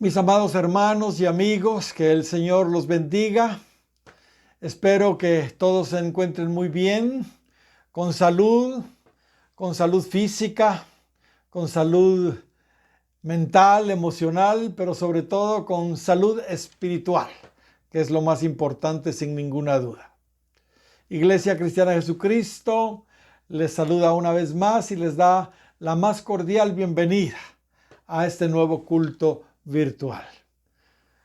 Mis amados hermanos y amigos, que el Señor los bendiga. Espero que todos se encuentren muy bien, con salud física, con salud mental, emocional, pero sobre todo con salud espiritual, que es lo más importante sin ninguna duda. Iglesia Cristiana de Jesucristo les saluda una vez más y les da la más cordial bienvenida a este nuevo culto virtual.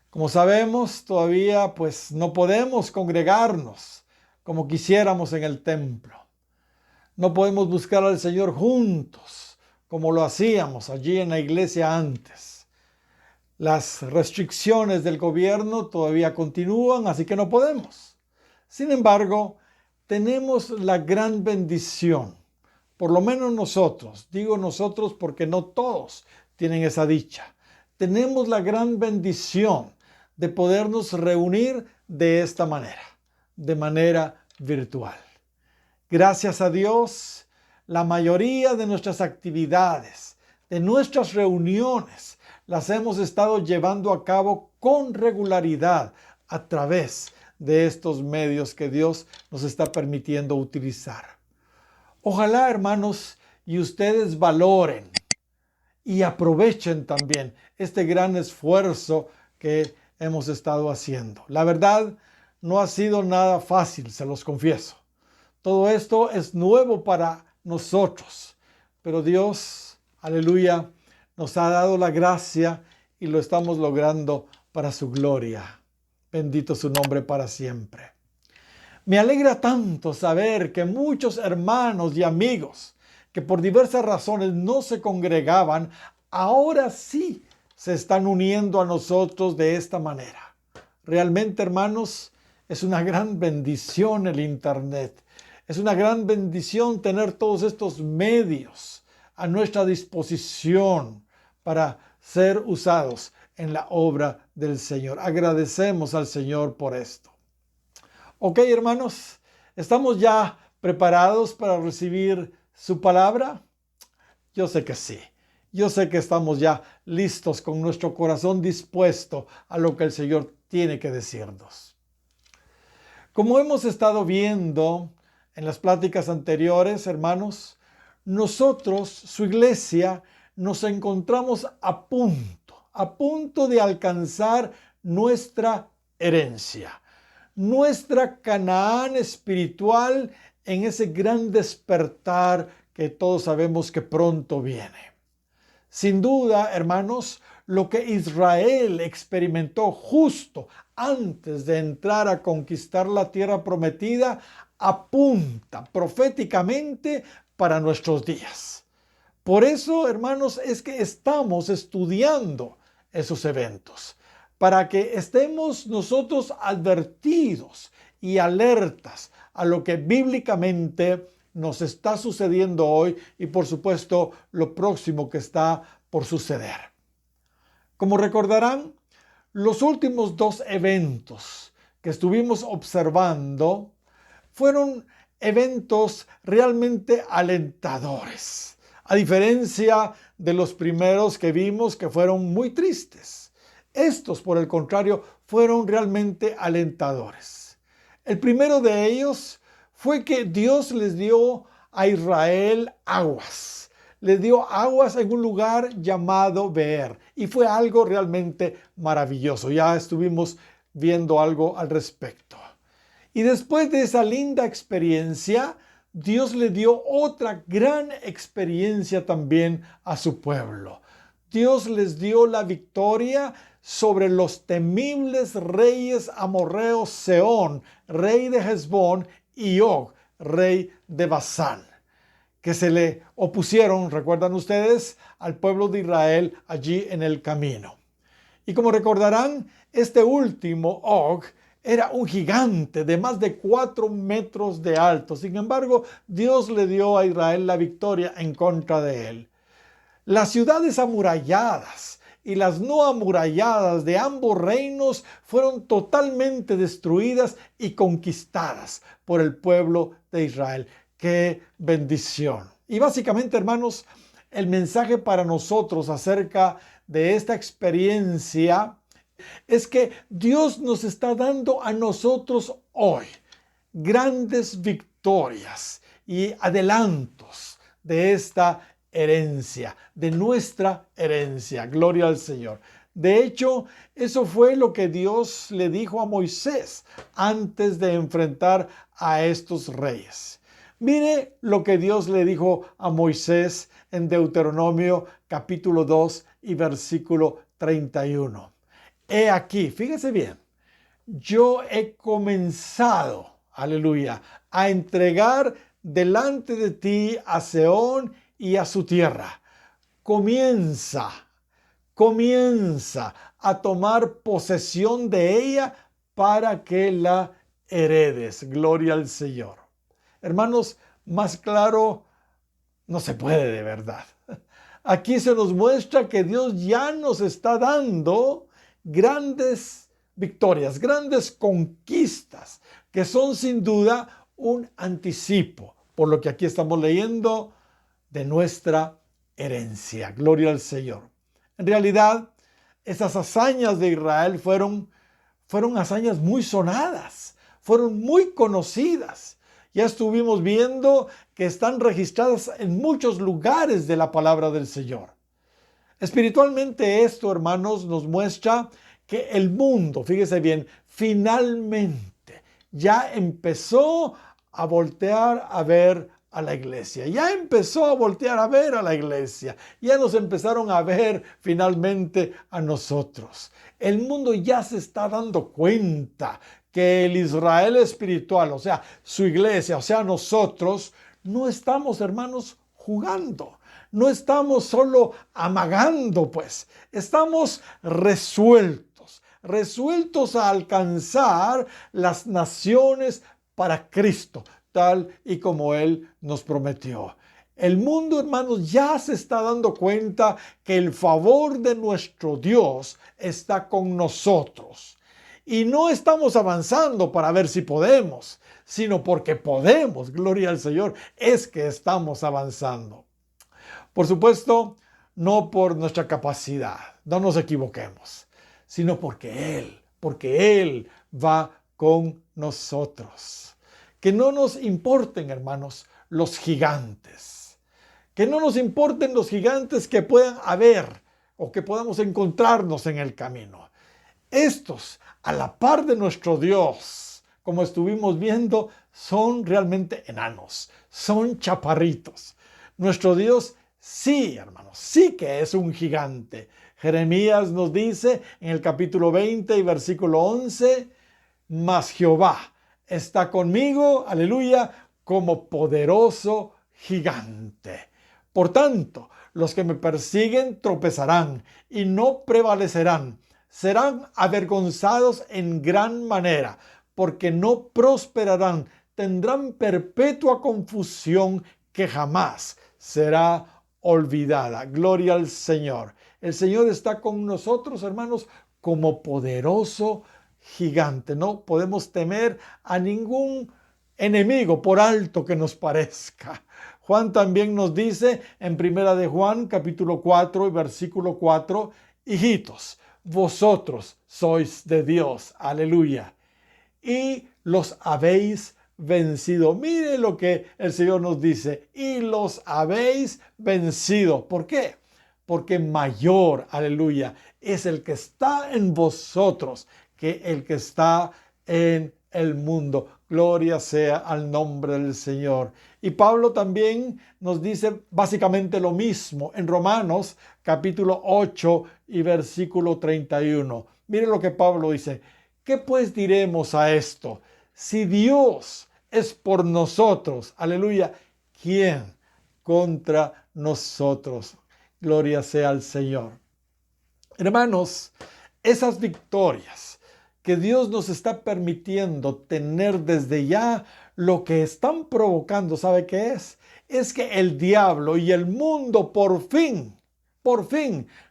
Como sabemos, todavía no podemos congregarnos como quisiéramos en el templo. No podemos buscar al Señor juntos como lo hacíamos allí en la iglesia antes. Las restricciones del gobierno todavía continúan, así que no podemos. Sin embargo, tenemos la gran bendición, por lo menos nosotros, digo nosotros porque no todos tienen esa dicha. Tenemos la gran bendición de podernos reunir de esta manera, de manera virtual. Gracias a Dios, la mayoría de nuestras actividades, de nuestras reuniones, las hemos estado llevando a cabo con regularidad a través de estos medios que Dios nos está permitiendo utilizar. Ojalá, hermanos, y ustedes valoren y aprovechen también este gran esfuerzo que hemos estado haciendo. La verdad, no ha sido nada fácil, se los confieso. Todo esto es nuevo para nosotros, pero Dios, aleluya, nos ha dado la gracia y lo estamos logrando para su gloria. Bendito su nombre para siempre. Me alegra tanto saber que muchos hermanos y amigos que por diversas razones no se congregaban, ahora sí se están uniendo a nosotros de esta manera. Realmente, hermanos, es una gran bendición el Internet. Es una gran bendición tener todos estos medios a nuestra disposición para ser usados en la obra del Señor. Agradecemos al Señor por esto. Ok, hermanos, ¿estamos ya preparados para recibir su palabra? Yo sé que sí. Yo sé que estamos ya listos con nuestro corazón dispuesto a lo que el Señor tiene que decirnos. Como hemos estado viendo en las pláticas anteriores, hermanos, nosotros, su iglesia, nos encontramos a punto de alcanzar nuestra herencia, nuestra Canaán espiritual en ese gran despertar que todos sabemos que pronto viene. Sin duda, hermanos, lo que Israel experimentó justo antes de entrar a conquistar la tierra prometida apunta proféticamente para nuestros días. Por eso, hermanos, es que estamos estudiando esos eventos, para que estemos nosotros advertidos y alertas a lo que bíblicamente nos está sucediendo hoy y por supuesto lo próximo que está por suceder. Como recordarán, los últimos dos eventos que estuvimos observando fueron eventos realmente alentadores, a diferencia de los primeros que vimos que fueron muy tristes. Estos, por el contrario, fueron realmente alentadores. El primero de ellos fue que Dios les dio a Israel aguas. Les dio aguas en un lugar llamado Beer. Y fue algo realmente maravilloso. Ya estuvimos viendo algo al respecto. Y después de esa linda experiencia, Dios le dio otra gran experiencia también a su pueblo. Dios les dio la victoria sobre los temibles reyes amorreos Sehón, rey de Hesbón, y Og, rey de Basán, que se le opusieron, recuerdan ustedes, al pueblo de Israel allí en el camino. Y como recordarán, este último, Og, era un gigante de más de 4 metros de alto. Sin embargo, Dios le dio a Israel la victoria en contra de él. Las ciudades amuralladas y las no amuralladas de ambos reinos fueron totalmente destruidas y conquistadas por el pueblo de Israel. ¡Qué bendición! Y básicamente, hermanos, el mensaje para nosotros acerca de esta experiencia es que Dios nos está dando a nosotros hoy grandes victorias y adelantos de esta herencia, de nuestra herencia. Gloria al Señor. De hecho, eso fue lo que Dios le dijo a Moisés antes de enfrentar a estos reyes. Mire lo que Dios le dijo a Moisés en Deuteronomio capítulo 2 y versículo 31. He aquí, fíjese bien, yo he comenzado, aleluya, a entregar delante de ti a Sehón y a su tierra. Comienza a tomar posesión de ella para que la heredes. Gloria al Señor. Hermanos, más claro no se puede de verdad. Aquí se nos muestra que Dios ya nos está dando grandes victorias, grandes conquistas, que son sin duda un anticipo, por lo que aquí estamos leyendo, de nuestra herencia. Gloria al Señor. En realidad, esas hazañas de Israel fueron hazañas muy sonadas, fueron muy conocidas. Ya estuvimos viendo que están registradas en muchos lugares de la palabra del Señor. Espiritualmente esto, hermanos, nos muestra que el mundo, fíjese bien, finalmente ya empezó a voltear a ver a la iglesia. Ya empezó a voltear a ver a la iglesia. Ya nos empezaron a ver finalmente a nosotros. El mundo ya se está dando cuenta que el Israel espiritual, o sea, su iglesia, o sea, nosotros, no estamos, hermanos, jugando. No estamos solo amagando, pues. Estamos resueltos a alcanzar las naciones para Cristo, tal y como Él nos prometió. El mundo, hermanos, ya se está dando cuenta que el favor de nuestro Dios está con nosotros. Y no estamos avanzando para ver si podemos, sino porque podemos, gloria al Señor, es que estamos avanzando. Por supuesto, no por nuestra capacidad, no nos equivoquemos, sino porque Él va con nosotros. Que no nos importen, hermanos, los gigantes. Que no nos importen los gigantes que puedan haber o que podamos encontrarnos en el camino. Estos, a la par de nuestro Dios, como estuvimos viendo, son realmente enanos, son chaparritos. Nuestro Dios sí, hermanos, sí que es un gigante. Jeremías nos dice en el capítulo 20 y versículo 11, mas Jehová está conmigo, aleluya, como poderoso gigante. Por tanto, los que me persiguen tropezarán y no prevalecerán. Serán avergonzados en gran manera, porque no prosperarán. Tendrán perpetua confusión que jamás será olvidada. Gloria al Señor. El Señor está con nosotros, hermanos, como poderoso gigante. No podemos temer a ningún enemigo, por alto que nos parezca. Juan también nos dice en Primera de Juan, capítulo 4 y versículo 4, hijitos, vosotros sois de Dios, aleluya, y los habéis vencido. Mire lo que el Señor nos dice, y los habéis vencido. ¿Por qué? Porque mayor, aleluya, es el que está en vosotros que el que está en el mundo. Gloria sea al nombre del Señor. Y Pablo también nos dice básicamente lo mismo en Romanos capítulo 8 y versículo 31. Mire lo que Pablo dice. ¿Qué pues diremos a esto? Si Dios es por nosotros, aleluya, ¿quién contra nosotros? Gloria sea al Señor. Hermanos, esas victorias que Dios nos está permitiendo tener desde ya, lo que están provocando, ¿sabe qué es? Es que el diablo y el mundo por fin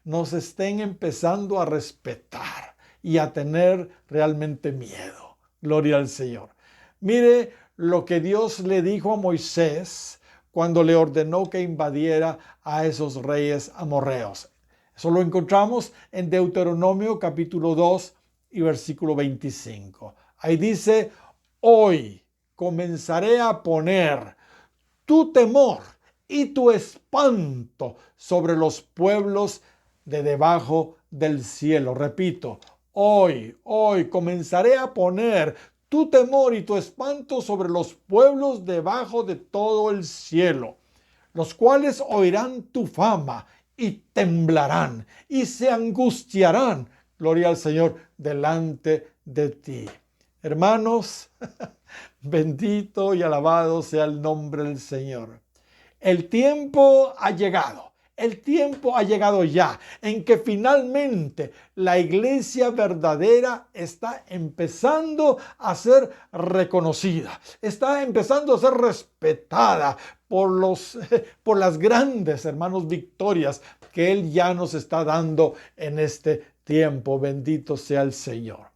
nos estén empezando a respetar y a tener realmente miedo. Gloria al Señor. Mire lo que Dios le dijo a Moisés cuando le ordenó que invadiera a esos reyes amorreos. Eso lo encontramos en Deuteronomio capítulo 2 y versículo 25. Ahí dice, hoy comenzaré a poner tu temor y tu espanto sobre los pueblos de debajo del cielo. Repito, hoy comenzaré a poner tu temor y tu espanto sobre los pueblos debajo de todo el cielo, los cuales oirán tu fama y temblarán y se angustiarán, gloria al Señor, delante de ti. Hermanos, bendito y alabado sea el nombre del Señor. El tiempo ha llegado. El tiempo ha llegado ya en que finalmente la iglesia verdadera está empezando a ser reconocida, está empezando a ser respetada por las grandes, hermanos, victorias que Él ya nos está dando en este tiempo. Bendito sea el Señor.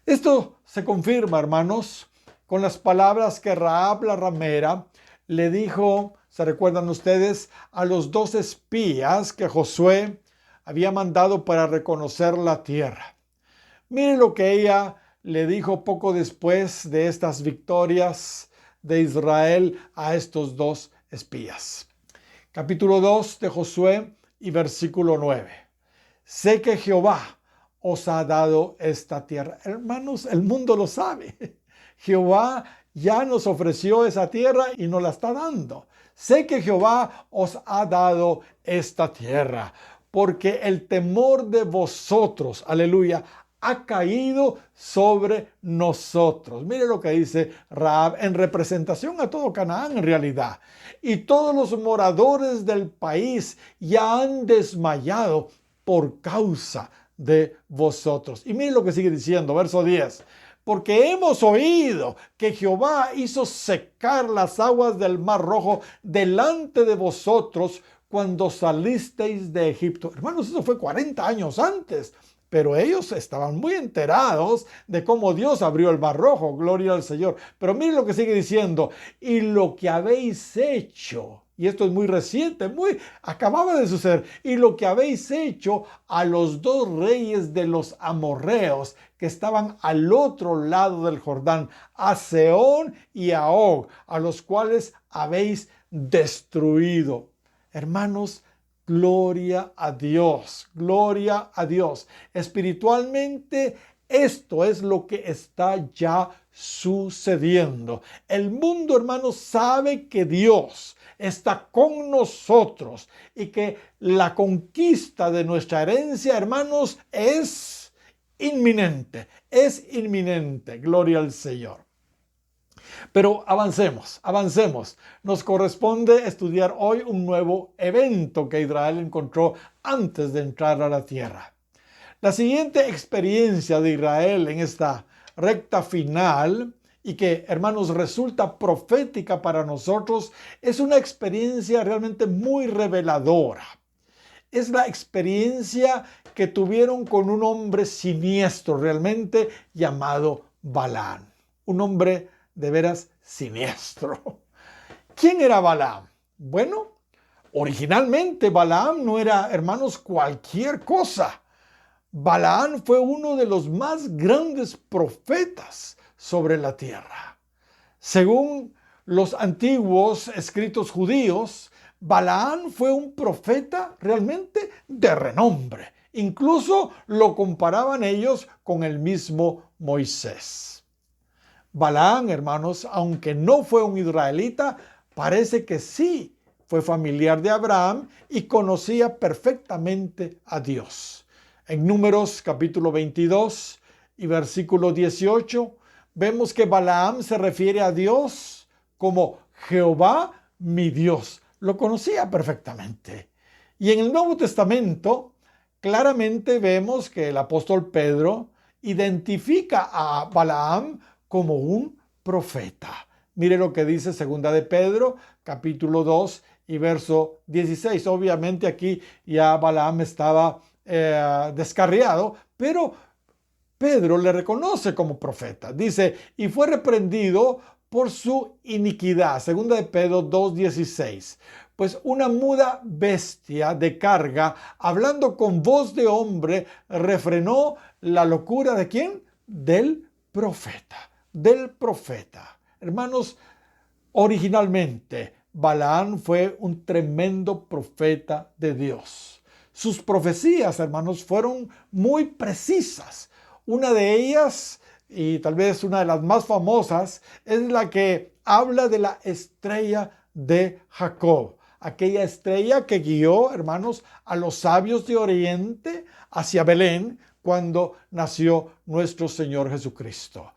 Esto se confirma, hermanos, con las palabras que Rahab la ramera le dijo, ¿se recuerdan ustedes?, a los 2 espías que Josué había mandado para reconocer la tierra. Miren lo que ella le dijo poco después de estas victorias de Israel a estos 2 espías. Capítulo 2 de Josué y versículo 9. Sé que Jehová os ha dado esta tierra. Hermanos, el mundo lo sabe. Jehová ya nos ofreció esa tierra y nos la está dando. Sé que Jehová os ha dado esta tierra, porque el temor de vosotros, aleluya, ha caído sobre nosotros. Mire lo que dice Rahab en representación a todo Canaán en realidad. Y todos los moradores del país ya han desmayado por causa de vosotros. Y mire lo que sigue diciendo, verso 10. Porque hemos oído que Jehová hizo secar las aguas del Mar Rojo delante de vosotros cuando salisteis de Egipto. Hermanos, eso fue 40 años antes. Pero ellos estaban muy enterados de cómo Dios abrió el Mar Rojo. Gloria al Señor. Pero miren lo que sigue diciendo. Y lo que habéis hecho, y esto es muy reciente, acababa de suceder. Y lo que habéis hecho a los 2 reyes de los amorreos que estaban al otro lado del Jordán, a Sehón y a Og, a los cuales habéis destruido. Hermanos, gloria a Dios, gloria a Dios. Espiritualmente, esto es lo que está ya sucediendo. El mundo, hermanos, sabe que Dios está con nosotros y que la conquista de nuestra herencia, hermanos, es inminente, gloria al Señor. Pero avancemos. Nos corresponde estudiar hoy un nuevo evento que Israel encontró antes de entrar a la tierra. La siguiente experiencia de Israel en esta recta final y que, hermanos, resulta profética para nosotros, es una experiencia realmente muy reveladora. Es la experiencia que tuvieron con un hombre siniestro realmente llamado Balaam. Un hombre de veras siniestro. ¿Quién era Balaam? Bueno, originalmente Balaam no era, hermanos, cualquier cosa. Balaam fue uno de los más grandes profetas sobre la tierra. Según los antiguos escritos judíos, Balaam fue un profeta realmente de renombre. Incluso lo comparaban ellos con el mismo Moisés. Balaam, hermanos, aunque no fue un israelita, parece que sí fue familiar de Abraham y conocía perfectamente a Dios. En Números capítulo 22 y versículo 18, vemos que Balaam se refiere a Dios como Jehová mi Dios. Lo conocía perfectamente. Y en el Nuevo Testamento, claramente vemos que el apóstol Pedro identifica a Balaam como un profeta. Mire lo que dice 2 de Pedro, capítulo 2 y verso 16. Obviamente aquí ya Balaam estaba descarriado, pero Pedro le reconoce como profeta. Dice, y fue reprendido por su iniquidad. 2 de Pedro 2:16. Pues una muda bestia de carga, hablando con voz de hombre, refrenó la locura ¿de quién? Del profeta, del profeta. Hermanos, originalmente Balaam fue un tremendo profeta de Dios. Sus profecías, hermanos, fueron muy precisas. Una de ellas, y tal vez una de las más famosas, es la que habla de la estrella de Jacob. Aquella estrella que guió, hermanos, a los sabios de Oriente hacia Belén cuando nació nuestro Señor Jesucristo.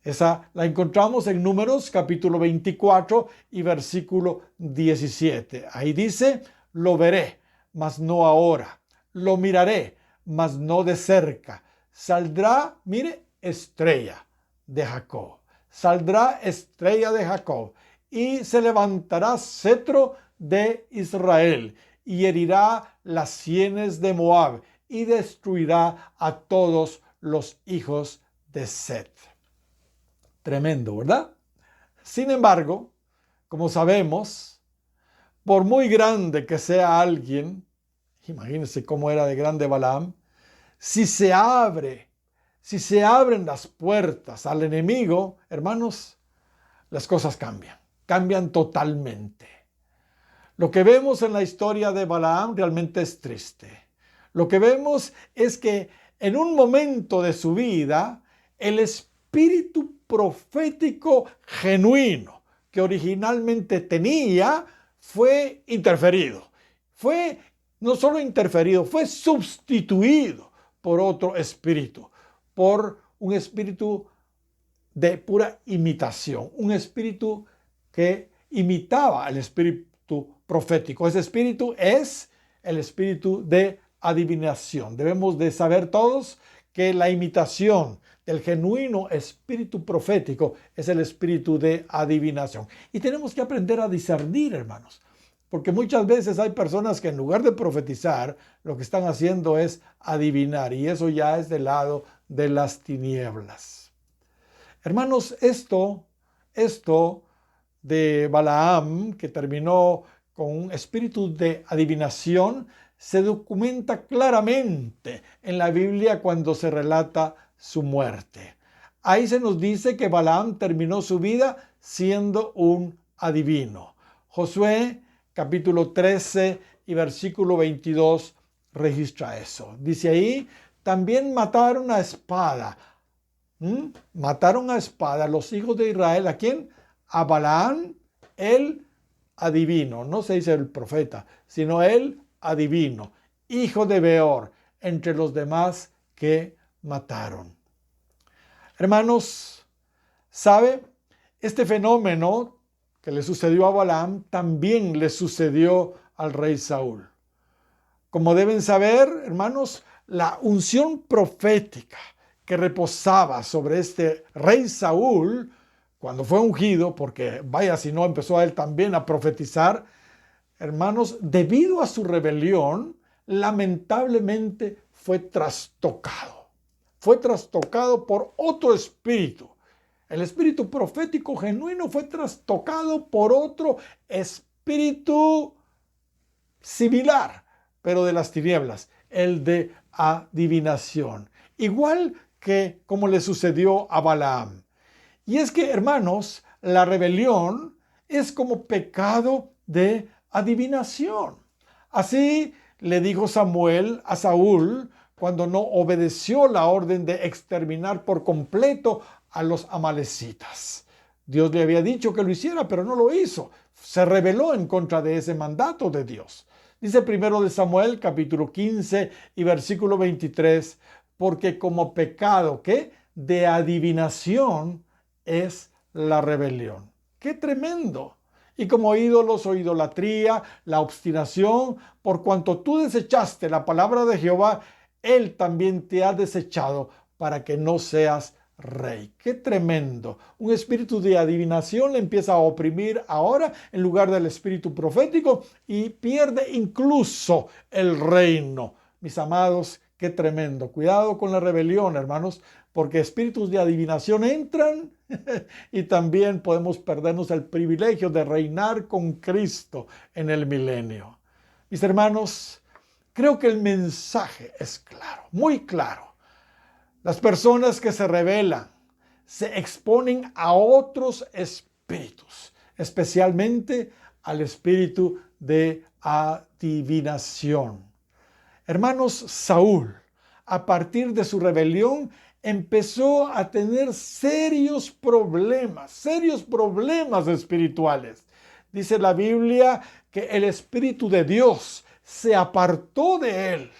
Esa la encontramos en Números capítulo 24 y versículo 17. Ahí dice, lo veré, mas no ahora. Lo miraré, mas no de cerca. Saldrá, mire, estrella de Jacob. Saldrá estrella de Jacob y se levantará cetro de Israel y herirá las sienes de Moab y destruirá a todos los hijos de Set. Tremendo, ¿verdad? Sin embargo, como sabemos, por muy grande que sea alguien, imagínense cómo era de grande Balaam, si se abren las puertas al enemigo, hermanos, las cosas cambian totalmente. Lo que vemos en la historia de Balaam realmente es triste. Lo que vemos es que en un momento de su vida, el espíritu profético genuino que originalmente tenía fue interferido. Fue no solo interferido, fue sustituido por otro espíritu, por un espíritu de pura imitación, un espíritu que imitaba al espíritu profético. Ese espíritu es el espíritu de adivinación. Debemos de saber todos que la imitación del genuino espíritu profético es el espíritu de adivinación. Y tenemos que aprender a discernir, hermanos, porque muchas veces hay personas que en lugar de profetizar, lo que están haciendo es adivinar, y eso ya es del lado de las tinieblas. Hermanos, esto de Balaam, que terminó con un espíritu de adivinación, se documenta claramente en la Biblia cuando se relata su muerte. Ahí se nos dice que Balaam terminó su vida siendo un adivino. Josué capítulo 13 y versículo 22 registra eso. Dice ahí, también mataron a espada. Mataron a espada los hijos de Israel. ¿A quién? A Balaam, el adivino. No se dice el profeta, sino el adivino, hijo de Beor, entre los demás que mataron. Hermanos, ¿sabe? Este fenómeno que le sucedió a Balaam también le sucedió al rey Saúl. Como deben saber, hermanos, la unción profética que reposaba sobre este rey Saúl cuando fue ungido, porque vaya si no empezó a él también a profetizar, hermanos, debido a su rebelión, lamentablemente fue trastocado. Fue trastocado por otro espíritu. El espíritu profético genuino fue trastocado por otro espíritu similar, pero de las tinieblas, el de adivinación. Igual que como le sucedió a Balaam. Y es que, hermanos, la rebelión es como pecado de adivinación. Así le dijo Samuel a Saúl cuando no obedeció la orden de exterminar por completo a los amalecitas. Dios le había dicho que lo hiciera, pero no lo hizo. Se rebeló en contra de ese mandato de Dios. Dice primero de Samuel, capítulo 15 y versículo 23, porque como pecado, ¿qué? De adivinación es la rebelión. ¡Qué tremendo! Y como ídolos o idolatría, la obstinación, por cuanto tú desechaste la palabra de Jehová, Él también te ha desechado para que no seas rey. ¡Qué tremendo! Un espíritu de adivinación le empieza a oprimir ahora en lugar del espíritu profético y pierde incluso el reino. Mis amados, Qué tremendo. Cuidado con la rebelión, hermanos, porque espíritus de adivinación entran y también podemos perdernos el privilegio de reinar con Cristo en el milenio. Mis hermanos, creo que el mensaje es claro, muy claro. Las personas que se rebelan se exponen a otros espíritus, especialmente al espíritu de adivinación. Hermanos, Saúl, a partir de su rebelión, empezó a tener serios problemas espirituales. Dice la Biblia que el Espíritu de Dios se apartó de él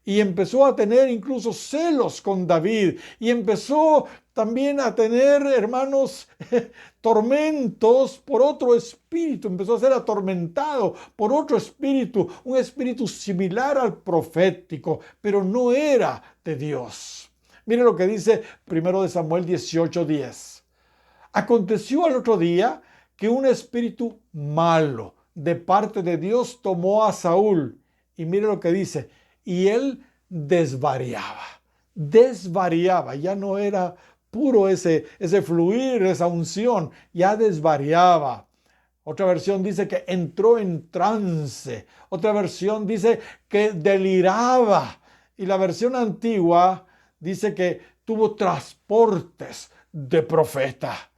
y empezó a tener incluso celos con David y empezó también a tener, hermanos, tormentos por otro espíritu. Empezó a ser atormentado por otro espíritu, un espíritu similar al profético, pero no era de Dios. Mire lo que dice 1 Samuel 18:10. Aconteció al otro día que un espíritu malo de parte de Dios tomó a Saúl. Y mire lo que dice. Y él desvariaba, ya no era puro ese fluir, esa unción, ya desvariaba. Otra versión dice que entró en trance, otra versión dice que deliraba, y la versión antigua dice que tuvo transportes de profeta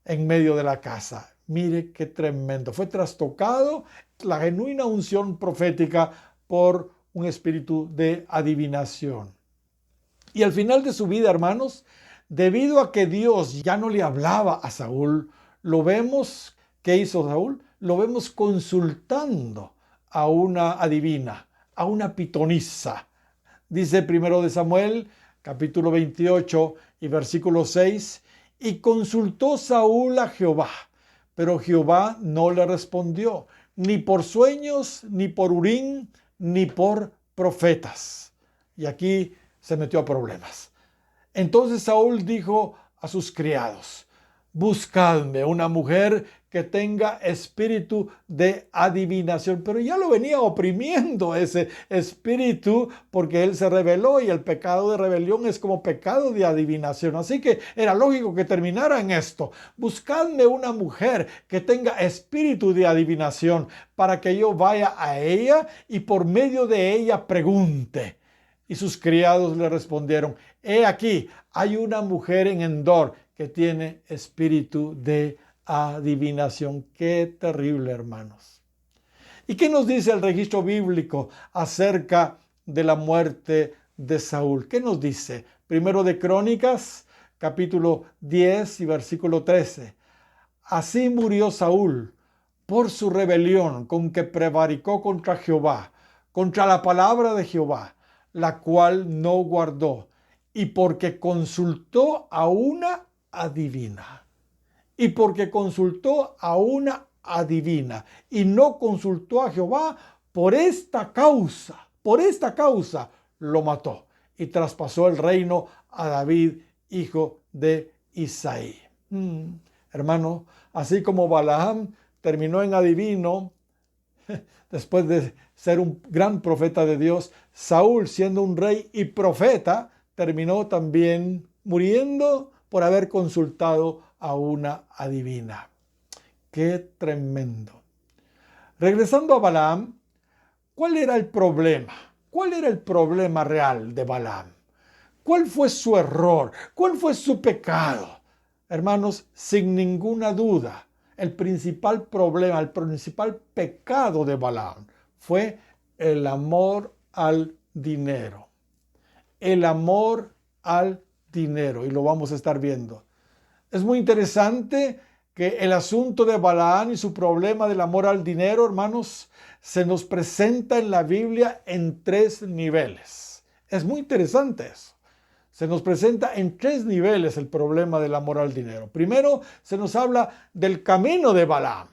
en medio de la casa. Mire qué tremendo, fue trastocado la genuina unción profética por un espíritu de adivinación. Y al final de su vida, hermanos, debido a que Dios ya no le hablaba a Saúl, lo vemos, ¿qué hizo Saúl? Lo vemos consultando a una adivina, a una pitonisa. Dice 1 de Samuel, capítulo 28 y versículo 6, y consultó Saúl a Jehová, pero Jehová no le respondió, ni por sueños, ni por Urim, ni por profetas. Y aquí se metió a problemas. Entonces Saúl dijo a sus criados, buscadme una mujer que tenga espíritu de adivinación. Pero ya lo venía oprimiendo ese espíritu porque él se rebeló y el pecado de rebelión es como pecado de adivinación. Así que era lógico que terminara en esto. Buscadme una mujer que tenga espíritu de adivinación para que yo vaya a ella y por medio de ella pregunte. Y sus criados le respondieron, he aquí, hay una mujer en Endor que tiene espíritu de adivinación. Qué terrible, hermanos. ¿Y qué nos dice el registro bíblico acerca de la muerte de Saúl? ¿Qué nos dice? Primero de Crónicas, capítulo 10 y versículo 13. Así murió Saúl por su rebelión con que prevaricó contra Jehová, contra la palabra de Jehová, la cual no guardó, y porque consultó a una adivina. Y porque consultó a una adivina y no consultó a Jehová, por esta causa lo mató y traspasó el reino a David, hijo de Isaí. Hermano, así como Balaam terminó en adivino, después de ser un gran profeta de Dios, Saúl, siendo un rey y profeta, terminó también muriendo por haber consultado a una adivina. ¡Qué tremendo! Regresando a Balaam, ¿cuál era el problema? ¿Cuál era el problema real de Balaam? ¿Cuál fue su error? ¿Cuál fue su pecado? Hermanos, sin ninguna duda, el principal problema, el principal pecado de Balaam fue el amor al dinero. El amor al dinero, y lo vamos a estar viendo. Es muy interesante que el asunto de Balaam y su problema del amor al dinero, hermanos, se nos presenta en la Biblia en 3 niveles. Es muy interesante eso. Se nos presenta en 3 niveles el problema del amor al dinero. Primero, se nos habla del camino de Balaam.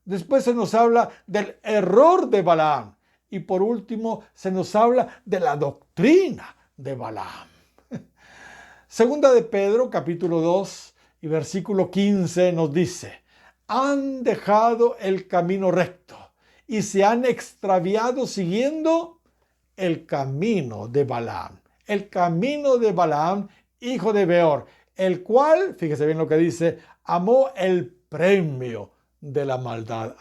Después se nos habla del error de Balaam. Y por último, se nos habla de la doctrina de Balaam. Segunda de Pedro, capítulo 2 y versículo 15 nos dice, han dejado el camino recto y se han extraviado siguiendo el camino de Balaam. El camino de Balaam, hijo de Beor, el cual, fíjese bien lo que dice, amó el premio de la maldad.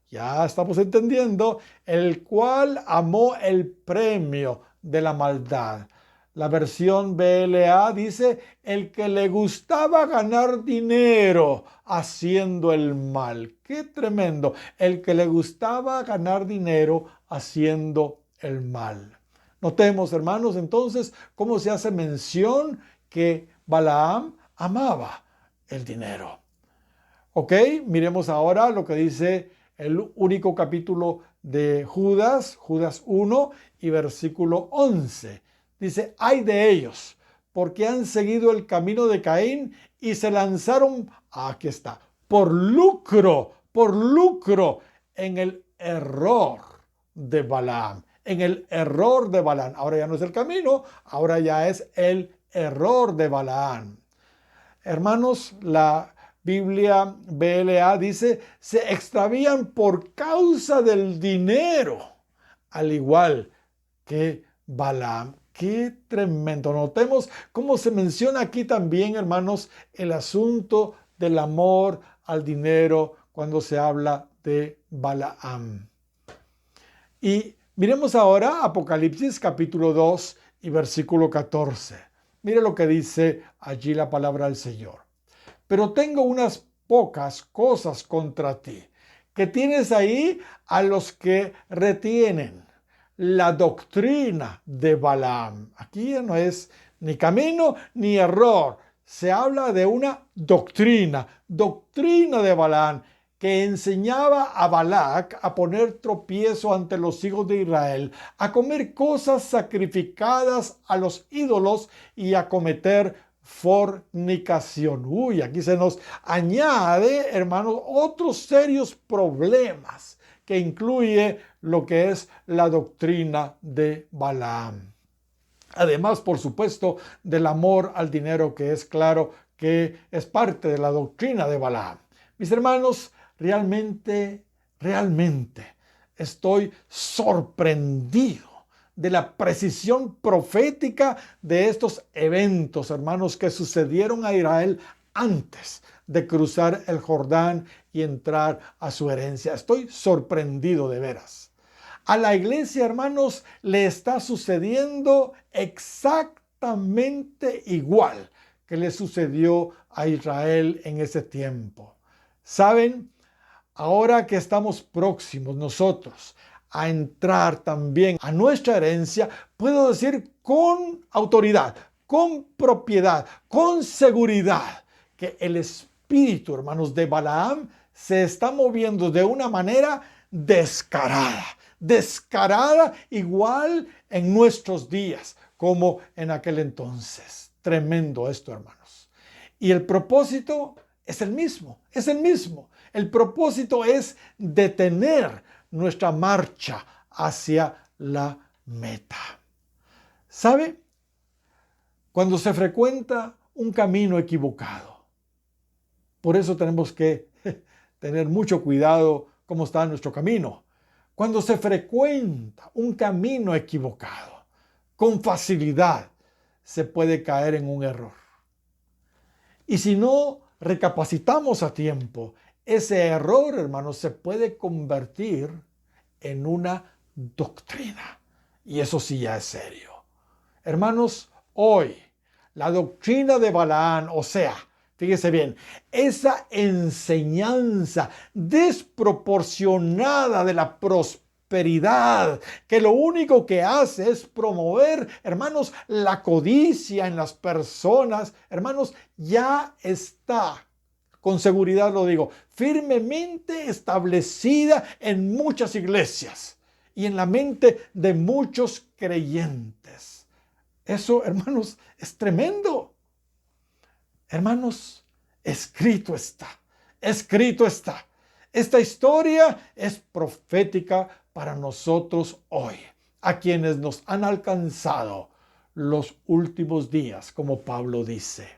Ya estamos entendiendo, el cual amó el premio de la maldad. La versión BLA dice, el que le gustaba ganar dinero haciendo el mal. ¡Qué tremendo! El que le gustaba ganar dinero haciendo el mal. Notemos, hermanos, entonces, cómo se hace mención que Balaam amaba el dinero. Ok, miremos ahora lo que dice el único capítulo de Judas, Judas 1 y versículo 11. Dice, ay de ellos, porque han seguido el camino de Caín y se lanzaron, aquí está, por lucro, en el error de Balaam, en el error de Balaam. Ahora ya no es el camino, ahora ya es el error de Balaam. Hermanos, la Biblia BLA dice, se extravían por causa del dinero, al igual que Balaam. ¡Qué tremendo! Notemos cómo se menciona aquí también, hermanos, el asunto del amor al dinero cuando se habla de Balaam. Y miremos ahora Apocalipsis capítulo 2 y versículo 14. Mire lo que dice allí la palabra del Señor. Pero tengo unas pocas cosas contra ti, que tienes ahí a los que retienen la doctrina de Balaam. Aquí no es ni camino ni error. Se habla de una doctrina de Balaam, que enseñaba a Balac a poner tropiezo ante los hijos de Israel, a comer cosas sacrificadas a los ídolos y a cometer fornicación. Aquí se nos añade, hermanos, otros serios problemas que incluye lo que es la doctrina de Balaam. Además, por supuesto, del amor al dinero, que es claro que es parte de la doctrina de Balaam. Mis hermanos, realmente estoy sorprendido de la precisión profética de estos eventos, hermanos, que sucedieron a Israel antes de cruzar el Jordán y entrar a su herencia. Estoy sorprendido de veras. A la iglesia, hermanos, le está sucediendo exactamente igual que le sucedió a Israel en ese tiempo. ¿Saben? Ahora que estamos próximos nosotros a entrar también a nuestra herencia, puedo decir con autoridad, con propiedad, con seguridad, que el espíritu, hermanos, de Balaam se está moviendo de una manera descarada igual en nuestros días como en aquel entonces. Tremendo esto, hermanos. Y el propósito es el mismo. El propósito es detener nuestra marcha hacia la meta. ¿Sabe? Cuando se frecuenta un camino equivocado, por eso tenemos que tener mucho cuidado cómo está nuestro camino. Cuando se frecuenta un camino equivocado, con facilidad se puede caer en un error. Y si no recapacitamos a tiempo, ese error, hermanos, se puede convertir en una doctrina. Y eso sí ya es serio. Hermanos, hoy la doctrina de Balaam, o sea, fíjese bien, esa enseñanza desproporcionada de la prosperidad, que lo único que hace es promover, hermanos, la codicia en las personas, hermanos, ya está, con seguridad lo digo, firmemente establecida en muchas iglesias y en la mente de muchos creyentes. Eso, hermanos, es tremendo. Hermanos, escrito está. Esta historia es profética para nosotros hoy, a quienes nos han alcanzado los últimos días, como Pablo dice.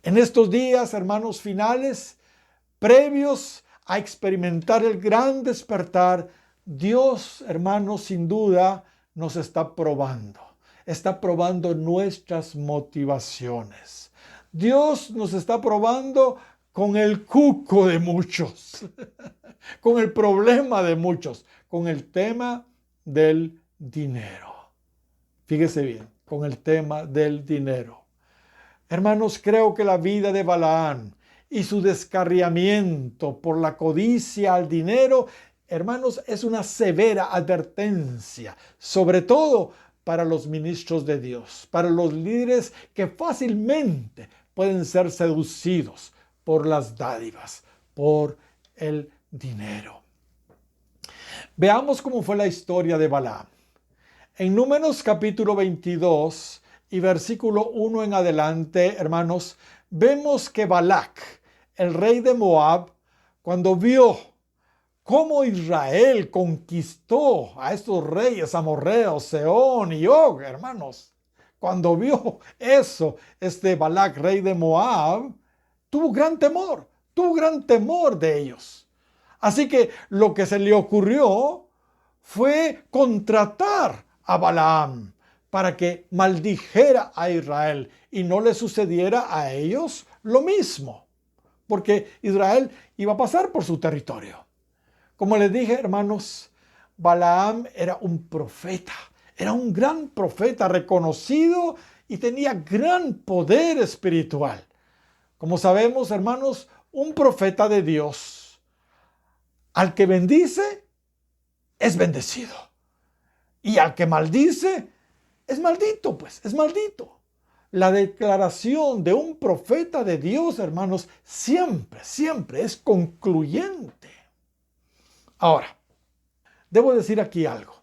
En estos días, hermanos, finales, previos a experimentar el gran despertar, Dios, hermanos, sin duda nos está probando. Está probando nuestras motivaciones. Dios nos está probando con el cuco de muchos, con el problema de muchos, con el tema del dinero. Fíjese bien, con el tema del dinero. Hermanos, creo que la vida de Balaam y su descarriamiento por la codicia al dinero, hermanos, es una severa advertencia, sobre todo para los ministros de Dios, para los líderes que fácilmente pueden ser seducidos por las dádivas, por el dinero. Veamos cómo fue la historia de Balaam. En Números capítulo 22 y versículo 1 en adelante, hermanos, vemos que Balac, el rey de Moab, cuando vio cómo Israel conquistó a estos reyes amorreos, Sehón y Og, hermanos, cuando vio eso, Balac, rey de Moab, tuvo gran temor de ellos. Así que lo que se le ocurrió fue contratar a Balaam para que maldijera a Israel y no le sucediera a ellos lo mismo, porque Israel iba a pasar por su territorio. Como les dije, hermanos, Balaam era un profeta, era un gran profeta reconocido y tenía gran poder espiritual. Como sabemos, hermanos, un profeta de Dios, al que bendice, es bendecido. Y al que maldice, es maldito, pues, es maldito. La declaración de un profeta de Dios, hermanos, siempre es concluyente. Ahora, debo decir aquí algo.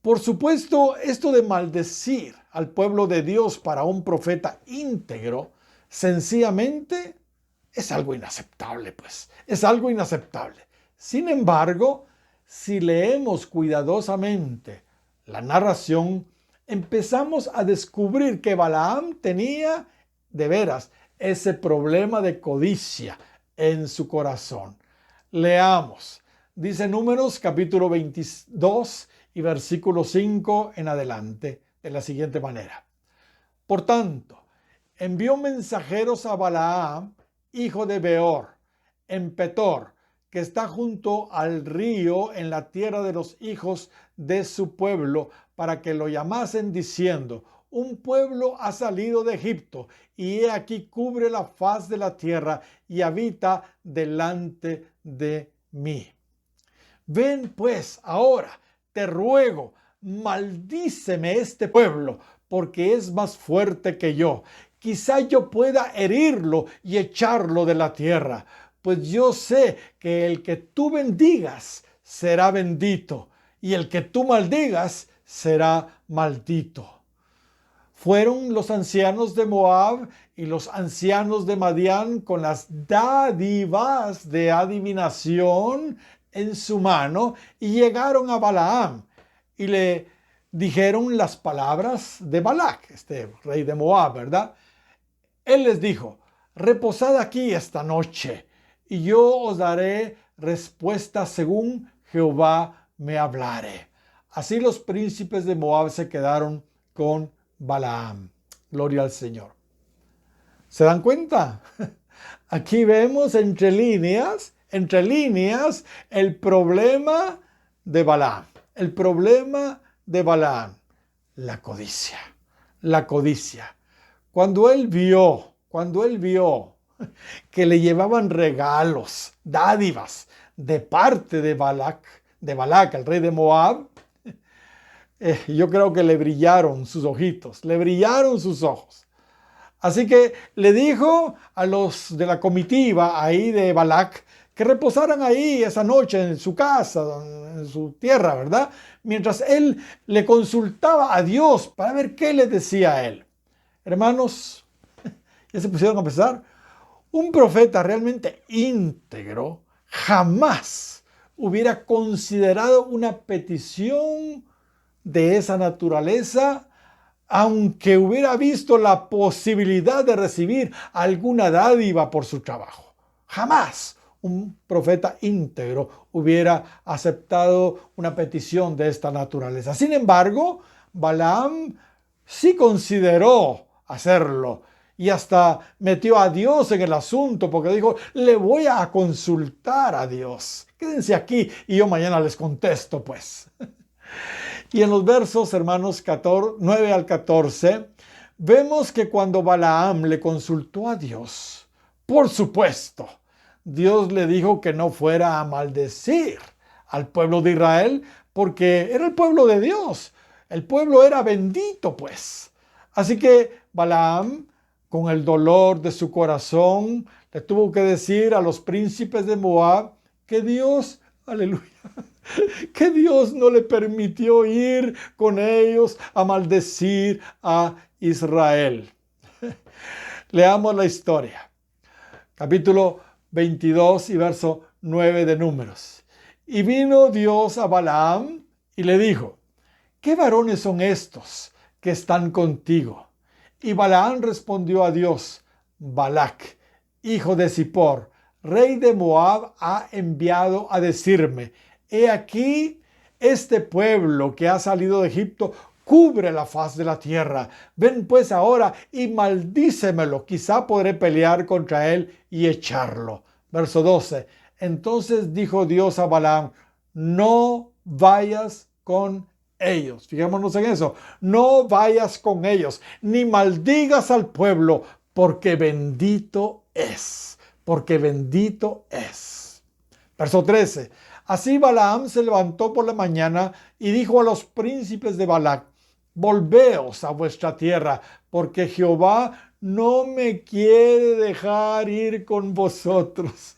Por supuesto, esto de maldecir al pueblo de Dios para un profeta íntegro, sencillamente es algo inaceptable, pues. Es algo inaceptable. Sin embargo, si leemos cuidadosamente la narración, empezamos a descubrir que Balaam tenía, de veras, ese problema de codicia en su corazón. Leamos. Dice Números capítulo 22 y versículo 5 en adelante, de la siguiente manera. Por tanto, envió mensajeros a Balaam, hijo de Beor, en Petor, que está junto al río en la tierra de los hijos de su pueblo, para que lo llamasen diciendo: un pueblo ha salido de Egipto, y he aquí cubre la faz de la tierra y habita delante de mí. Ven pues ahora, te ruego, maldíceme este pueblo, porque es más fuerte que yo. Quizá yo pueda herirlo y echarlo de la tierra, pues yo sé que el que tú bendigas será bendito, y el que tú maldigas será maldito. Fueron los ancianos de Moab y los ancianos de Madián con las dádivas de adivinación en su mano y llegaron a Balaam y le dijeron las palabras de Balac, rey de Moab, ¿verdad? Él les dijo: reposad aquí esta noche y yo os daré respuesta según Jehová me hablare. Así los príncipes de Moab se quedaron con Balaam. Gloria al Señor. ¿Se dan cuenta? Aquí vemos entre líneas, el problema de Balaam. El problema de Balaam, la codicia. La codicia. Cuando él vio que le llevaban regalos, dádivas, de parte de Balac, el rey de Moab, yo creo que le brillaron sus ojitos, le brillaron sus ojos. Así que le dijo a los de la comitiva ahí de Balac que reposaran ahí esa noche en su casa, en su tierra, ¿verdad? Mientras él le consultaba a Dios para ver qué le decía a él. Hermanos, ya se pusieron a pensar, un profeta realmente íntegro jamás hubiera considerado una petición de esa naturaleza, aunque hubiera visto la posibilidad de recibir alguna dádiva por su trabajo. Jamás un profeta íntegro hubiera aceptado una petición de esta naturaleza. Sin embargo, Balaam sí consideró hacerlo y hasta metió a Dios en el asunto porque dijo, le voy a consultar a Dios. Quédense aquí y yo mañana les contesto, pues. Y en los versos, hermanos, 9 al 14, vemos que cuando Balaam le consultó a Dios, por supuesto, Dios le dijo que no fuera a maldecir al pueblo de Israel porque era el pueblo de Dios. El pueblo era bendito, pues. Así que Balaam, con el dolor de su corazón, le tuvo que decir a los príncipes de Moab que Dios, aleluya, que Dios no le permitió ir con ellos a maldecir a Israel. Leamos la historia. Capítulo 22 y verso 9 de Números. Y vino Dios a Balaam y le dijo, ¿qué varones son estos que están contigo? Y Balaam respondió a Dios, Balac, hijo de Zippor, rey de Moab, ha enviado a decirme, he aquí, este pueblo que ha salido de Egipto cubre la faz de la tierra. Ven pues ahora y maldícemelo. Quizá podré pelear contra él y echarlo. Verso 12. Entonces dijo Dios a Balaam, no vayas con ellos. Fijémonos en eso. No vayas con ellos, ni maldigas al pueblo, porque bendito es. Porque bendito es. Verso 13. Así Balaam se levantó por la mañana y dijo a los príncipes de Balac, volveos a vuestra tierra, porque Jehová no me quiere dejar ir con vosotros.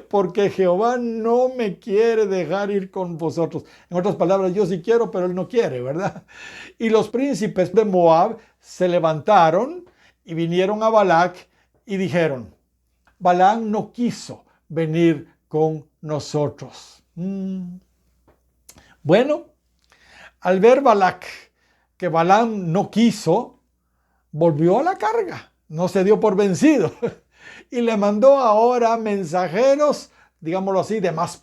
Porque Jehová no me quiere dejar ir con vosotros. En otras palabras, yo sí quiero, pero él no quiere, ¿verdad? Y los príncipes de Moab se levantaron y vinieron a Balac y dijeron, Balaam no quiso venir con nosotros. Bueno, al ver Balac que Balaam no quiso, volvió a la carga, no se dio por vencido y le mandó ahora mensajeros, digámoslo así, de más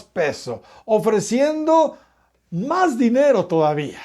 peso, ofreciendo más dinero todavía.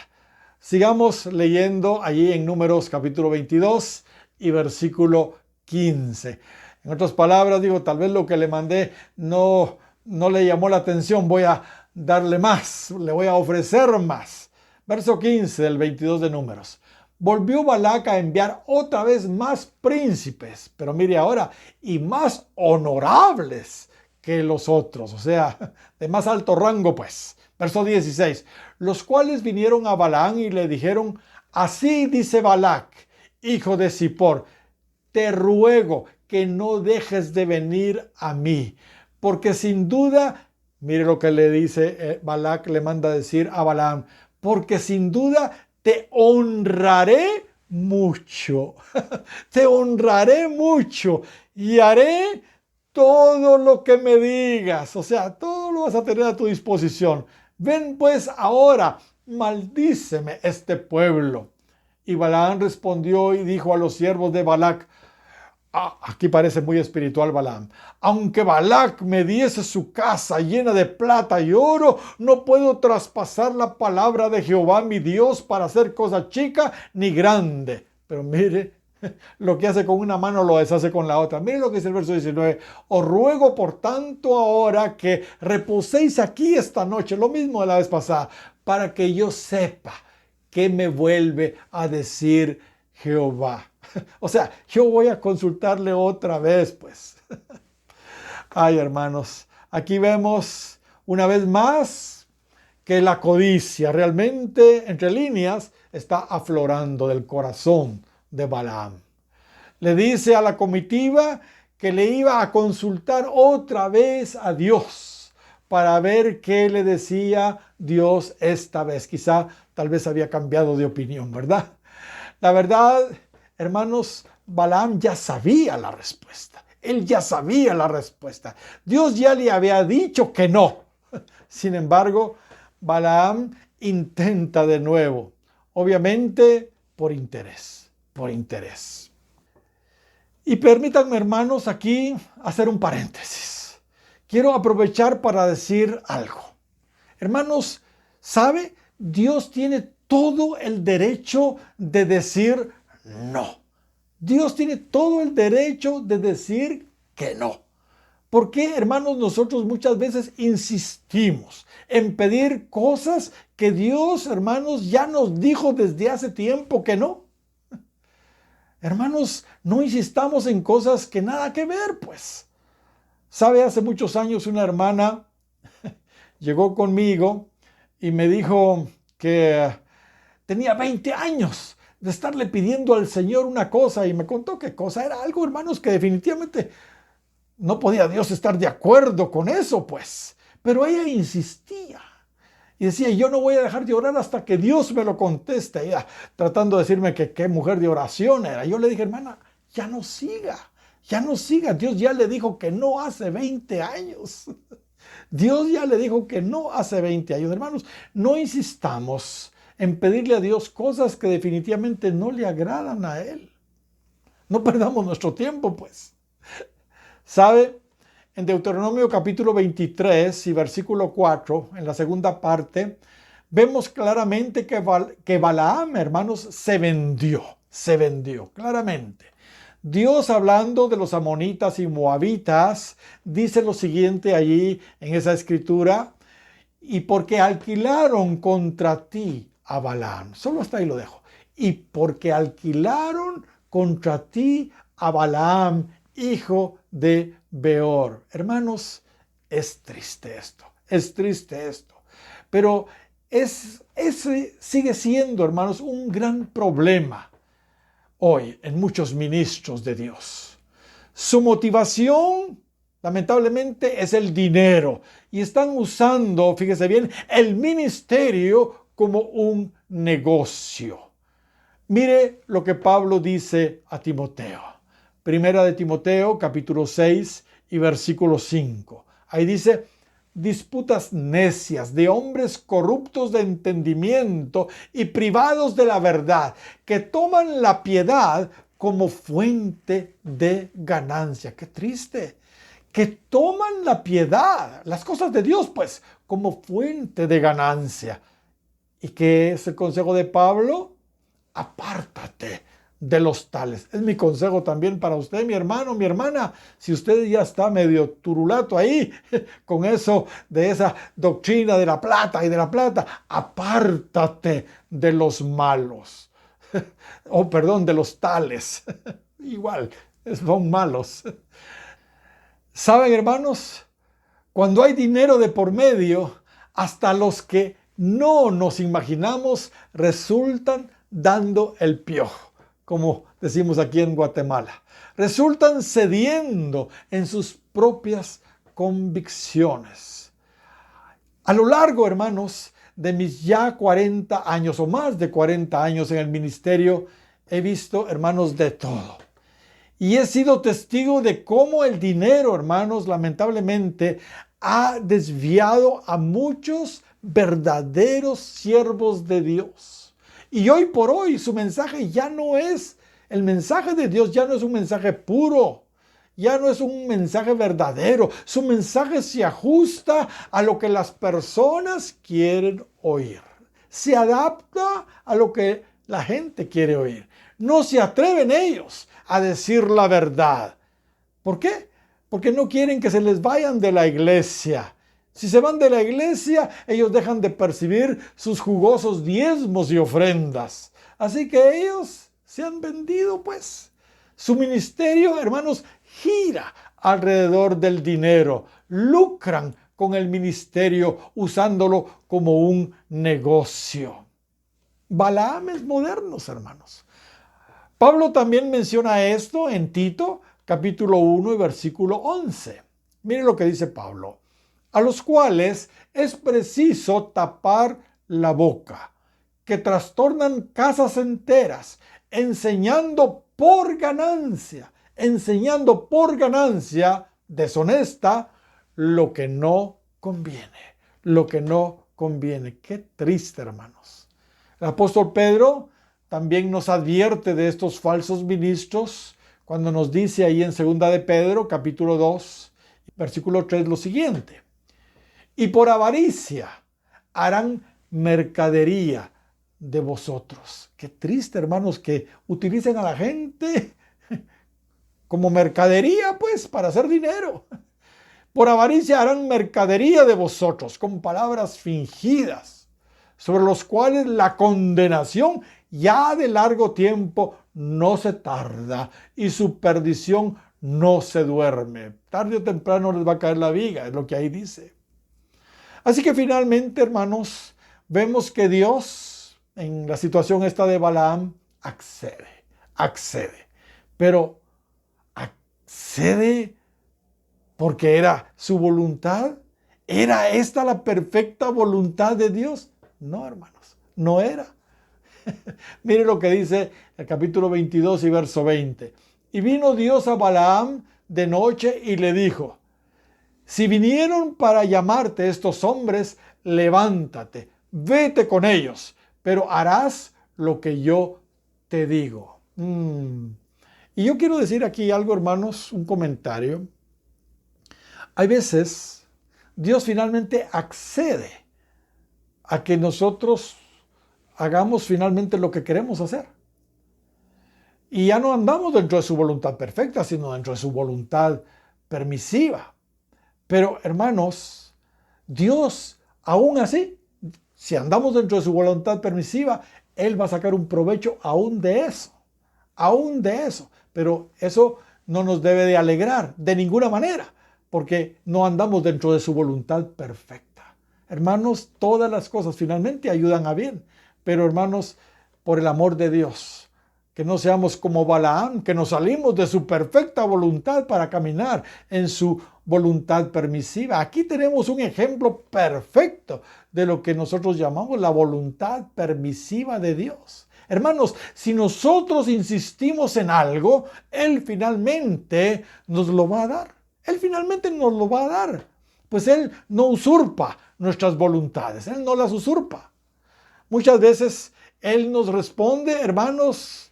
Sigamos leyendo allí en Números capítulo 22 y versículo 15. En otras palabras, digo, tal vez lo que le mandé no le llamó la atención, voy a darle más, le voy a ofrecer más. Verso 15 del 22 de Números. Volvió Balac a enviar otra vez más príncipes, pero mire ahora, y más honorables que los otros, o sea, de más alto rango pues. Verso 16, los cuales vinieron a Balaam y le dijeron, así dice Balac, hijo de Zippor, te ruego que no dejes de venir a mí, porque sin duda, mire lo que le dice Balac, le manda a decir a Balaam, porque sin duda te honraré mucho, te honraré mucho y haré todo lo que me digas, o sea, todo lo vas a tener a tu disposición. Ven pues ahora, maldíceme este pueblo. Y Balaam respondió y dijo a los siervos de Balac, aquí parece muy espiritual Balaam, aunque Balac me diese su casa llena de plata y oro, no puedo traspasar la palabra de Jehová mi Dios para hacer cosa chica ni grande. Pero mire, lo que hace con una mano lo deshace con la otra. Mire lo que dice el verso 19. Os ruego por tanto ahora que reposéis aquí esta noche, lo mismo de la vez pasada, para que yo sepa qué me vuelve a decir Jehová. O sea, yo voy a consultarle otra vez, pues. Ay, hermanos, aquí vemos una vez más que la codicia realmente, entre líneas, está aflorando del corazón de Balaam. Le dice a la comitiva que le iba a consultar otra vez a Dios para ver qué le decía Dios esta vez. Quizá, tal vez había cambiado de opinión, ¿verdad? La verdad, hermanos, Balaam ya sabía la respuesta. Él ya sabía la respuesta. Dios ya le había dicho que no. Sin embargo, Balaam intenta de nuevo. Obviamente, por interés. Y permítanme, hermanos, aquí hacer un paréntesis. Quiero aprovechar para decir algo. Hermanos, ¿sabe? Dios tiene todo el derecho de decir no. Dios tiene todo el derecho de decir que no. ¿Por qué, hermanos, nosotros muchas veces insistimos en pedir cosas que Dios, hermanos, ya nos dijo desde hace tiempo que no? Hermanos, no insistamos en cosas que nada que ver, pues. ¿Sabe? Hace muchos años una hermana llegó conmigo y me dijo que tenía 20 años de estarle pidiendo al Señor una cosa y me contó qué cosa era algo, hermanos, que definitivamente no podía Dios estar de acuerdo con eso, pues. Pero ella insistía y decía, yo no voy a dejar de orar hasta que Dios me lo conteste. Ella tratando de decirme que qué mujer de oración era. Yo le dije, hermana, ya no siga, ya no siga. Dios ya le dijo que no hace 20 años. Dios ya le dijo que no hace 20 años. Hermanos, no insistamos en pedirle a Dios cosas que definitivamente no le agradan a Él. No perdamos nuestro tiempo, pues. ¿Sabe? En Deuteronomio capítulo 23 y versículo 4, en la segunda parte, vemos claramente que Balaam, hermanos, se vendió, claramente. Dios, hablando de los amonitas y moabitas, dice lo siguiente allí en esa escritura: y porque alquilaron contra ti a Balaam. Solo hasta ahí lo dejo. Y porque alquilaron contra ti a Balaam, hijo de Beor. Hermanos, es triste esto. Pero ese sigue siendo, hermanos, un gran problema hoy en muchos ministros de Dios. Su motivación, lamentablemente, es el dinero. Y están usando, fíjese bien, el ministerio como un negocio. Mire lo que Pablo dice a Timoteo. Primera de Timoteo, capítulo 6 y versículo 5. Ahí dice: disputas necias de hombres corruptos de entendimiento y privados de la verdad, que toman la piedad como fuente de ganancia. ¡Qué triste! Que toman la piedad, las cosas de Dios, pues, como fuente de ganancia. ¿Y qué es el consejo de Pablo? Apártate de los tales. Es mi consejo también para usted, mi hermano, mi hermana. Si usted ya está medio turulato ahí con eso de esa doctrina de la plata y de la plata, apártate de los malos. Perdón, de los tales. Igual, son malos. ¿Saben, hermanos? Cuando hay dinero de por medio, hasta los que no nos imaginamos resultan dando el piojo, como decimos aquí en Guatemala. Resultan cediendo en sus propias convicciones. A lo largo, hermanos, de mis ya 40 años o más de 40 años en el ministerio, he visto, hermanos, de todo. Y he sido testigo de cómo el dinero, hermanos, lamentablemente, ha desviado a muchos verdaderos siervos de Dios. Y hoy por hoy su mensaje ya no es, el mensaje de Dios ya no es un mensaje puro, ya no es un mensaje verdadero. Su mensaje se ajusta a lo que las personas quieren oír. Se adapta a lo que la gente quiere oír. No se atreven ellos a decir la verdad. ¿Por qué? Porque no quieren que se les vayan de la iglesia. Si se van de la iglesia, ellos dejan de percibir sus jugosos diezmos y ofrendas. Así que ellos se han vendido, pues. Su ministerio, hermanos, gira alrededor del dinero. Lucran con el ministerio usándolo como un negocio. Balaam es modernos, hermanos. Pablo también menciona esto en Tito, capítulo 1 y versículo 11. Mire lo que dice Pablo: a los cuales es preciso tapar la boca, que trastornan casas enteras, enseñando por ganancia deshonesta lo que no conviene. Qué triste, hermanos. El apóstol Pedro también nos advierte de estos falsos ministros cuando nos dice ahí en 2 de Pedro, capítulo 2, versículo 3, lo siguiente: y por avaricia harán mercadería de vosotros. Qué triste, hermanos, que utilicen a la gente como mercadería, pues, para hacer dinero. Por avaricia harán mercadería de vosotros, con palabras fingidas, sobre los cuales la condenación ya de largo tiempo no se tarda y su perdición no se duerme. Tarde o temprano les va a caer la viga, es lo que ahí dice. Así que finalmente, hermanos, vemos que Dios, en la situación esta de Balaam, accede. Pero accede porque era su voluntad. ¿Era esta la perfecta voluntad de Dios? No, hermanos, no era. Mire lo que dice el capítulo 22 y verso 20. Y vino Dios a Balaam de noche y le dijo: si vinieron para llamarte estos hombres, levántate, vete con ellos, pero harás lo que yo te digo. Y yo quiero decir aquí algo, hermanos, un comentario. Hay veces Dios finalmente accede a que nosotros hagamos finalmente lo que queremos hacer. Y ya no andamos dentro de su voluntad perfecta, sino dentro de su voluntad permisiva. Pero, hermanos, Dios, aún así, si andamos dentro de su voluntad permisiva, Él va a sacar un provecho aún de eso. Pero eso no nos debe de alegrar de ninguna manera, porque no andamos dentro de su voluntad perfecta. Hermanos, todas las cosas finalmente ayudan a bien. Pero, hermanos, por el amor de Dios, que no seamos como Balaam, que nos salimos de su perfecta voluntad para caminar en su voluntad permisiva. Aquí tenemos un ejemplo perfecto de lo que nosotros llamamos la voluntad permisiva de Dios. Hermanos, si nosotros insistimos en algo, Él finalmente nos lo va a dar. Él finalmente nos lo va a dar. Pues Él no usurpa nuestras voluntades. Él no las usurpa. Muchas veces Él nos responde, hermanos,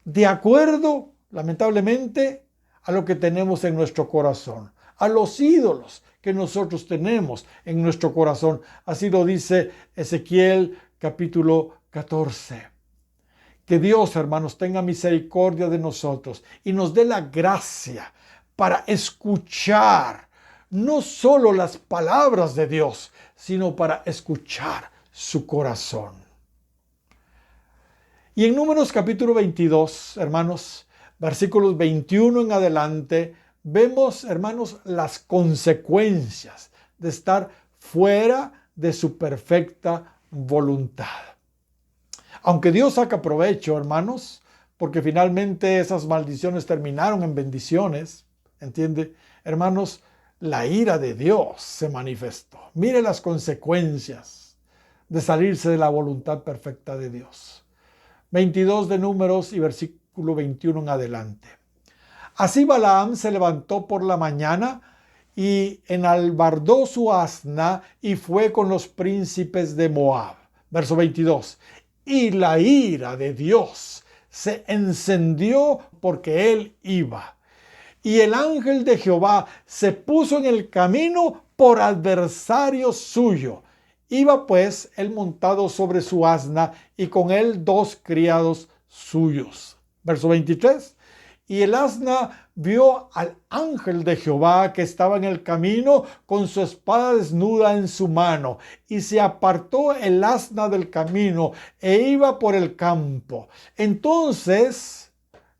de acuerdo, lamentablemente, a lo que tenemos en nuestro corazón, a los ídolos que nosotros tenemos en nuestro corazón. Así lo dice Ezequiel capítulo 14. Que Dios, hermanos, tenga misericordia de nosotros y nos dé la gracia para escuchar no solo las palabras de Dios, sino para escuchar su corazón. Y en Números capítulo 22, hermanos, versículos 21 en adelante, vemos, hermanos, las consecuencias de estar fuera de su perfecta voluntad. Aunque Dios saca provecho, hermanos, porque finalmente esas maldiciones terminaron en bendiciones, ¿entiende? Hermanos, la ira de Dios se manifestó. Mire las consecuencias de salirse de la voluntad perfecta de Dios. 22 de Números y versículo 21 en adelante. Así Balaam se levantó por la mañana y enalbardó su asna y fue con los príncipes de Moab. Verso 22. Y la ira de Dios se encendió porque él iba. Y el ángel de Jehová se puso en el camino por adversario suyo. Iba pues él montado sobre su asna y con él 2 criados suyos. Verso 23. Y el asna vio al ángel de Jehová que estaba en el camino con su espada desnuda en su mano. Y se apartó el asna del camino e iba por el campo. Entonces,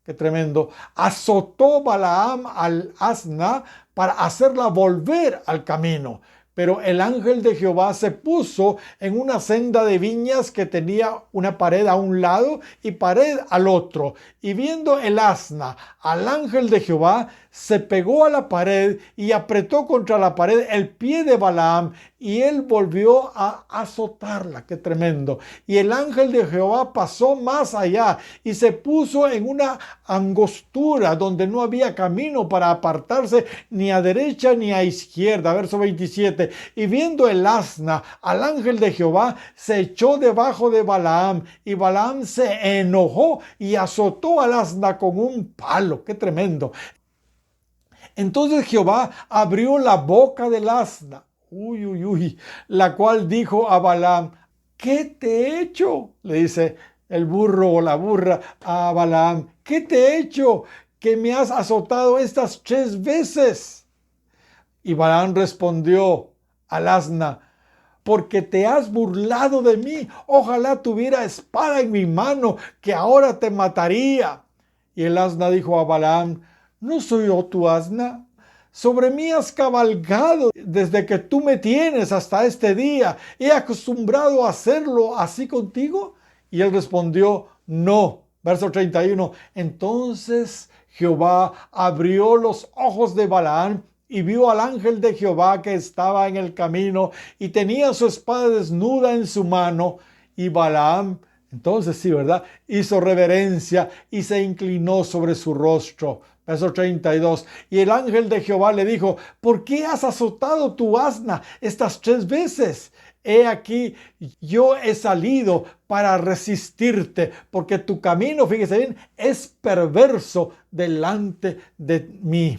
qué tremendo, azotó Balaam al asna para hacerla volver al camino. Pero el ángel de Jehová se puso en una senda de viñas que tenía una pared a un lado y pared al otro. Y viendo el asna al ángel de Jehová, se pegó a la pared y apretó contra la pared el pie de Balaam y él volvió a azotarla. ¡Qué tremendo! Y el ángel de Jehová pasó más allá y se puso en una angostura donde no había camino para apartarse ni a derecha ni a izquierda. Verso 27. dice, y viendo el asna al ángel de Jehová, se echó debajo de Balaam, y Balaam se enojó y azotó al asna con un palo. ¡Qué tremendo! Entonces Jehová abrió la boca del asna, la cual dijo a Balaam, ¿qué te he hecho? Le dice el burro o la burra a Balaam, ¿qué te he hecho que me has azotado estas 3 veces? Y Balaam respondió al asna, porque te has burlado de mí. Ojalá tuviera espada en mi mano, que ahora te mataría. Y el asna dijo a Balaam, ¿no soy yo tu asna? Sobre mí has cabalgado desde que tú me tienes hasta este día. ¿He acostumbrado a hacerlo así contigo? Y él respondió, no. Verso 31. Entonces Jehová abrió los ojos de Balaam y vio al ángel de Jehová que estaba en el camino y tenía su espada desnuda en su mano. Y Balaam, entonces sí, ¿verdad?, hizo reverencia y se inclinó sobre su rostro. Verso 32. Y el ángel de Jehová le dijo, ¿por qué has azotado tu asna estas 3 veces? He aquí, yo he salido para resistirte, porque tu camino, fíjese bien, es perverso delante de mí.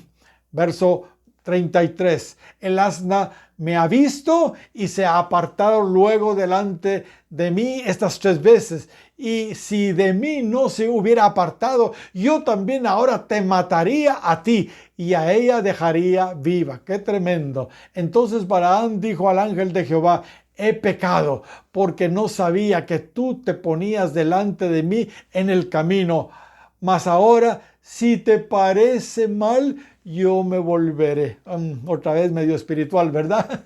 Verso 33. El asna me ha visto y se ha apartado luego delante de mí estas 3 veces. Y si de mí no se hubiera apartado, yo también ahora te mataría a ti y a ella dejaría viva. ¡Qué tremendo! Entonces Balaam dijo al ángel de Jehová, he pecado porque no sabía que tú te ponías delante de mí en el camino. Mas ahora, si te parece mal, yo me volveré. Otra vez medio espiritual, ¿verdad?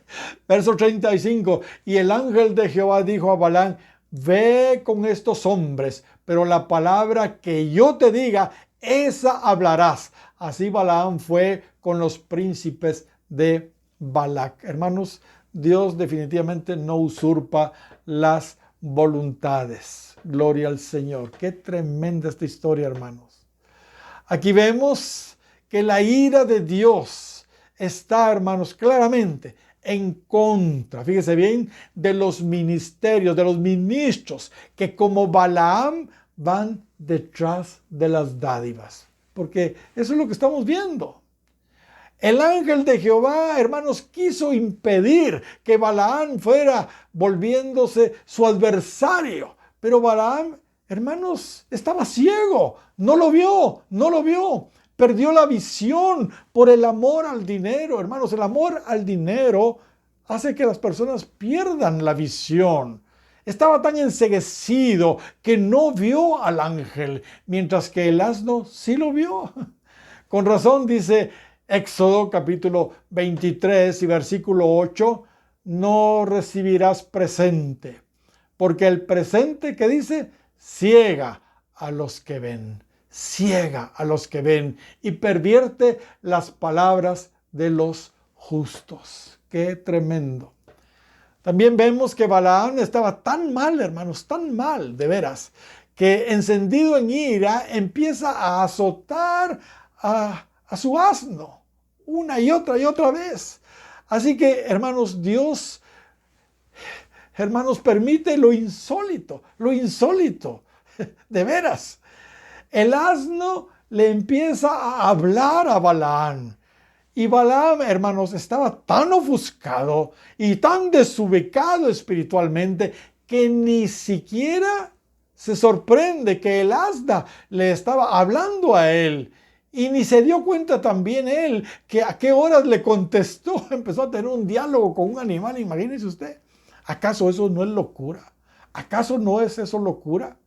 Verso 35. Y el ángel de Jehová dijo a Balaam, ve con estos hombres, pero la palabra que yo te diga, esa hablarás. Así Balaam fue con los príncipes de Balac. Hermanos, Dios definitivamente no usurpa las voluntades. Gloria al Señor. Qué tremenda esta historia, hermanos. Aquí vemos que la ira de Dios está, hermanos, claramente en contra, fíjese bien, de los ministerios, de los ministros que como Balaam van detrás de las dádivas. Porque eso es lo que estamos viendo. El ángel de Jehová, hermanos, quiso impedir que Balaam fuera volviéndose su adversario. Pero Balaam, hermanos, estaba ciego. No lo vio. Perdió la visión por el amor al dinero. Hermanos, el amor al dinero hace que las personas pierdan la visión. Estaba tan enceguecido que no vio al ángel, mientras que el asno sí lo vio. Con razón dice Éxodo capítulo 23 y versículo 8, no recibirás presente, porque el presente que dice, ciega a los que ven. Ciega a los que ven y pervierte las palabras de los justos. ¡Qué tremendo! También vemos que Balaam estaba tan mal, hermanos, tan mal, de veras, que encendido en ira empieza a azotar a su asno una y otra vez. Así que, hermanos, Dios, hermanos, permite lo insólito, de veras. El asno le empieza a hablar a Balaam. Y Balaam, hermanos, estaba tan ofuscado y tan desubicado espiritualmente que ni siquiera se sorprende que el asna le estaba hablando a él. Y ni se dio cuenta también él que a qué horas le contestó. Empezó a tener un diálogo con un animal, imagínese usted. ¿Acaso eso no es locura? ¿Acaso no es eso locura?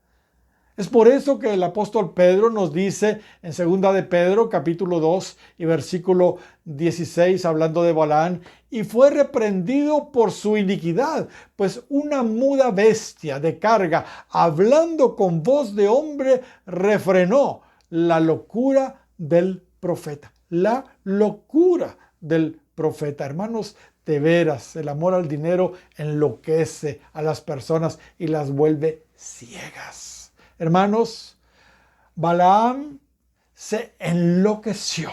Es por eso que el apóstol Pedro nos dice en 2 de Pedro capítulo 2 y versículo 16, hablando de Balaam, y fue reprendido por su iniquidad, pues una muda bestia de carga, hablando con voz de hombre, refrenó la locura del profeta. La locura del profeta. Hermanos, de veras, el amor al dinero enloquece a las personas y las vuelve ciegas. Hermanos, Balaam se enloqueció,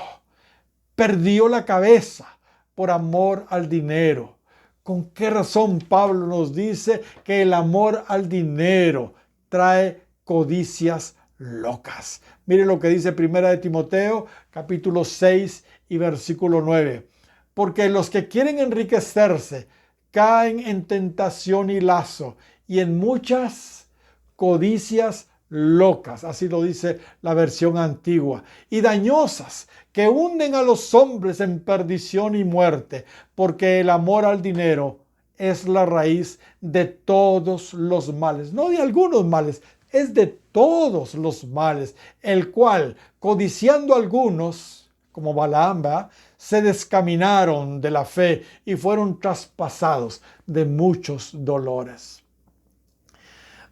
perdió la cabeza por amor al dinero. ¿Con qué razón Pablo nos dice que el amor al dinero trae codicias locas? Mire lo que dice 1 de Timoteo, capítulo 6 y versículo 9. Porque los que quieren enriquecerse caen en tentación y lazo y en muchas codicias locas, así lo dice la versión antigua, y dañosas, que hunden a los hombres en perdición y muerte, porque el amor al dinero es la raíz de todos los males, no de algunos males, es de todos los males, el cual, codiciando algunos, como Balaam, se descaminaron de la fe y fueron traspasados de muchos dolores.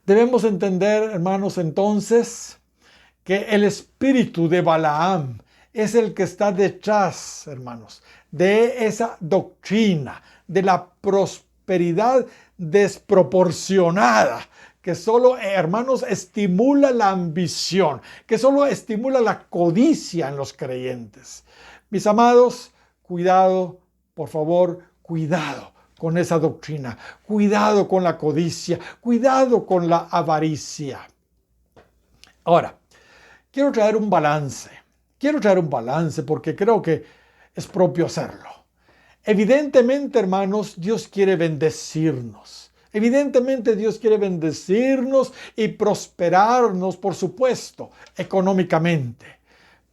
Debemos entender, hermanos, entonces, que el espíritu de Balaam es el que está detrás, hermanos, de esa doctrina, de la prosperidad desproporcionada, que solo, hermanos, estimula la ambición, que solo estimula la codicia en los creyentes. Mis amados, cuidado, por favor, cuidado con esa doctrina, cuidado con la codicia, cuidado con la avaricia. Ahora, quiero traer un balance porque creo que es propio hacerlo. Evidentemente, hermanos, Dios quiere bendecirnos. Evidentemente Dios quiere bendecirnos y prosperarnos, por supuesto, económicamente,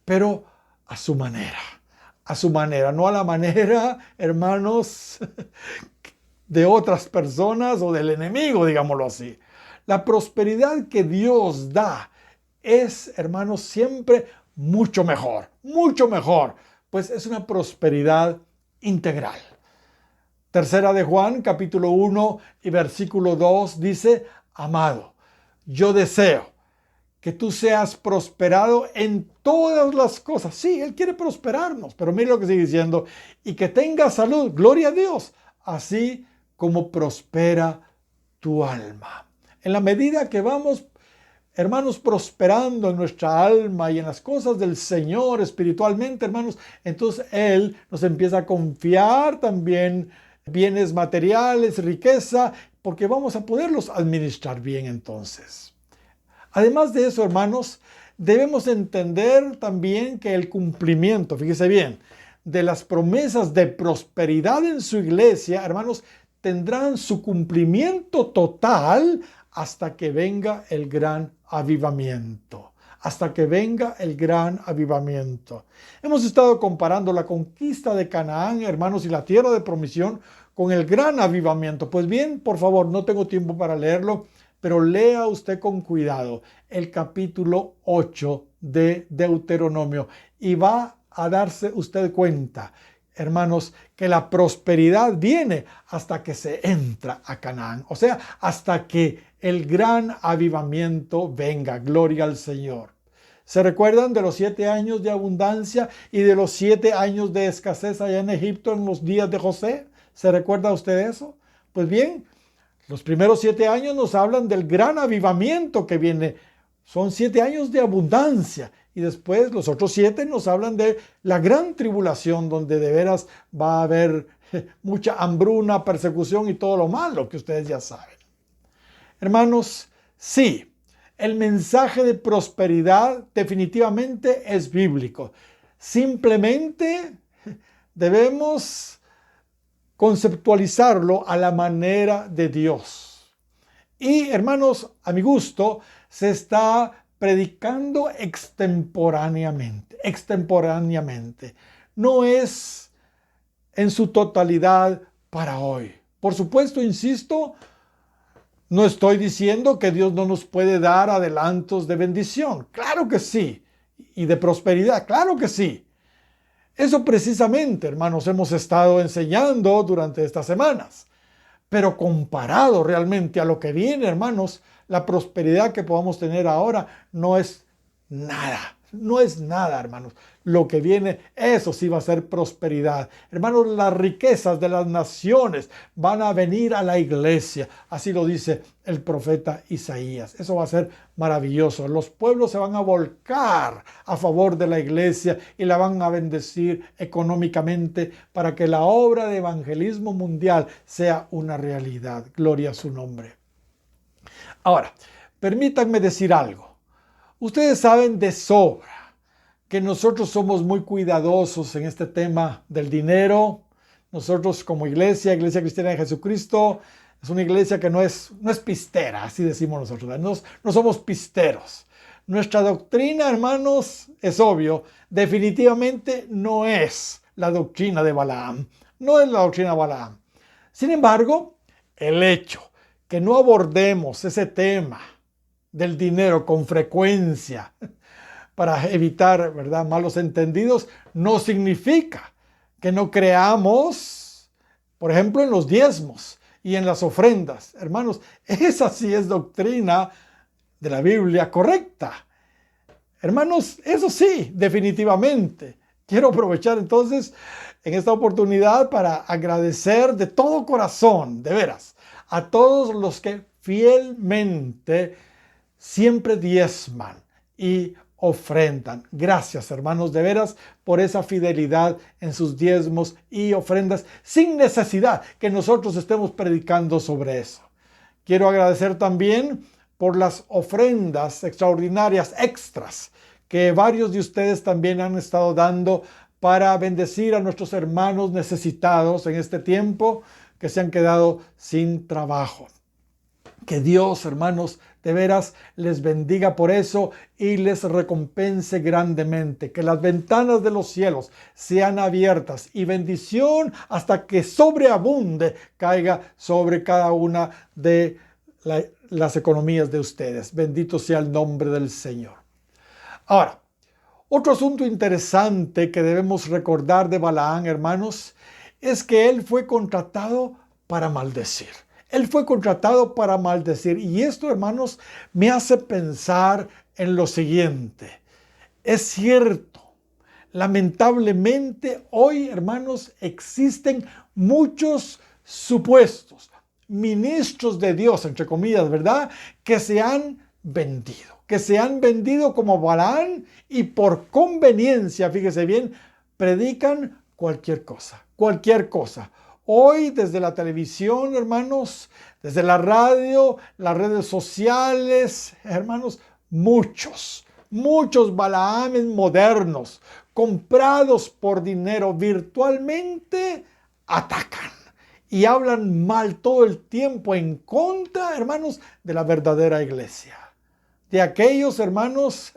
pero a su manera, no a la manera, hermanos, de otras personas o del enemigo, digámoslo así. La prosperidad que Dios da es, hermanos, siempre mucho mejor, pues es una prosperidad integral. Tercera de Juan, capítulo 1 y versículo 2 dice, amado, yo deseo que tú seas prosperado en todas las cosas. Sí, Él quiere prosperarnos, pero mire lo que sigue diciendo, y que tengas salud, gloria a Dios, así como prospera tu alma. En la medida que vamos, hermanos, prosperando en nuestra alma y en las cosas del Señor espiritualmente, hermanos, entonces Él nos empieza a confiar también bienes materiales, riqueza, porque vamos a poderlos administrar bien entonces. Además de eso, hermanos, debemos entender también que el cumplimiento, fíjese bien, de las promesas de prosperidad en su iglesia, hermanos, tendrán su cumplimiento total hasta que venga el gran avivamiento. Hasta que venga el gran avivamiento. Hemos estado comparando la conquista de Canaán, hermanos, y la tierra de promisión con el gran avivamiento. Pues bien, por favor, no tengo tiempo para leerlo, pero lea usted con cuidado el capítulo 8 de Deuteronomio y va a darse usted cuenta, hermanos, que la prosperidad viene hasta que se entra a Canaán, o sea, hasta que el gran avivamiento venga. Gloria al Señor. ¿Se recuerdan de los 7 años de abundancia y de los 7 años de escasez allá en Egipto en los días de José? ¿Se recuerda usted eso? Pues bien, los primeros 7 años nos hablan del gran avivamiento que viene. Son 7 años de abundancia. Y después los otros 7 nos hablan de la gran tribulación, donde de veras va a haber mucha hambruna, persecución y todo lo malo que ustedes ya saben. Hermanos, sí, el mensaje de prosperidad definitivamente es bíblico. Simplemente debemos conceptualizarlo a la manera de Dios. Y, hermanos, a mi gusto, se está predicando extemporáneamente. No es en su totalidad para hoy. Por supuesto, insisto, no estoy diciendo que Dios no nos puede dar adelantos de bendición. Claro que sí. Y de prosperidad. Claro que sí. Eso precisamente, hermanos, hemos estado enseñando durante estas semanas. Pero comparado realmente a lo que viene, hermanos, la prosperidad que podamos tener ahora no es nada. No es nada, hermanos. Lo que viene, eso sí va a ser prosperidad. Hermanos, las riquezas de las naciones van a venir a la iglesia. Así lo dice el profeta Isaías. Eso va a ser maravilloso. Los pueblos se van a volcar a favor de la iglesia y la van a bendecir económicamente para que la obra de evangelismo mundial sea una realidad. Gloria a su nombre. Ahora, permítanme decir algo. Ustedes saben de sobra que nosotros somos muy cuidadosos en este tema del dinero. Nosotros como iglesia, Iglesia Cristiana de Jesucristo, es una iglesia que no es pistera, así decimos nosotros. No somos pisteros. Nuestra doctrina, hermanos, es obvio, definitivamente no es la doctrina de Balaam. No es la doctrina de Balaam. Sin embargo, el hecho que no abordemos ese tema del dinero con frecuencia para evitar, ¿verdad?, malos entendidos, no significa que no creamos, por ejemplo, en los diezmos y en las ofrendas. Hermanos, esa sí es doctrina de la Biblia correcta. Hermanos, eso sí, definitivamente. Quiero aprovechar entonces en esta oportunidad para agradecer de todo corazón, de veras, a todos los que fielmente siempre diezman y ofrendan. Gracias, hermanos, de veras, por esa fidelidad en sus diezmos y ofrendas, sin necesidad que nosotros estemos predicando sobre eso. Quiero agradecer también por las ofrendas extraordinarias, extras, que varios de ustedes también han estado dando para bendecir a nuestros hermanos necesitados en este tiempo que se han quedado sin trabajo. Que Dios, hermanos, de veras les bendiga por eso y les recompense grandemente. Que las ventanas de los cielos sean abiertas y bendición hasta que sobreabunde caiga sobre cada una de las economías de ustedes. Bendito sea el nombre del Señor. Ahora, otro asunto interesante que debemos recordar de Balaam, hermanos, es que él fue contratado para maldecir. Él fue contratado para maldecir. Y esto, hermanos, me hace pensar en lo siguiente. Es cierto, lamentablemente hoy, hermanos, existen muchos supuestos ministros de Dios, entre comillas, ¿verdad?, que se han vendido como Balaam y por conveniencia, fíjese bien, predican cualquier cosa. Hoy desde la televisión, hermanos, desde la radio, las redes sociales, hermanos, muchos Balaames modernos, comprados por dinero, virtualmente atacan y hablan mal todo el tiempo en contra, hermanos, de la verdadera iglesia. De aquellos, hermanos,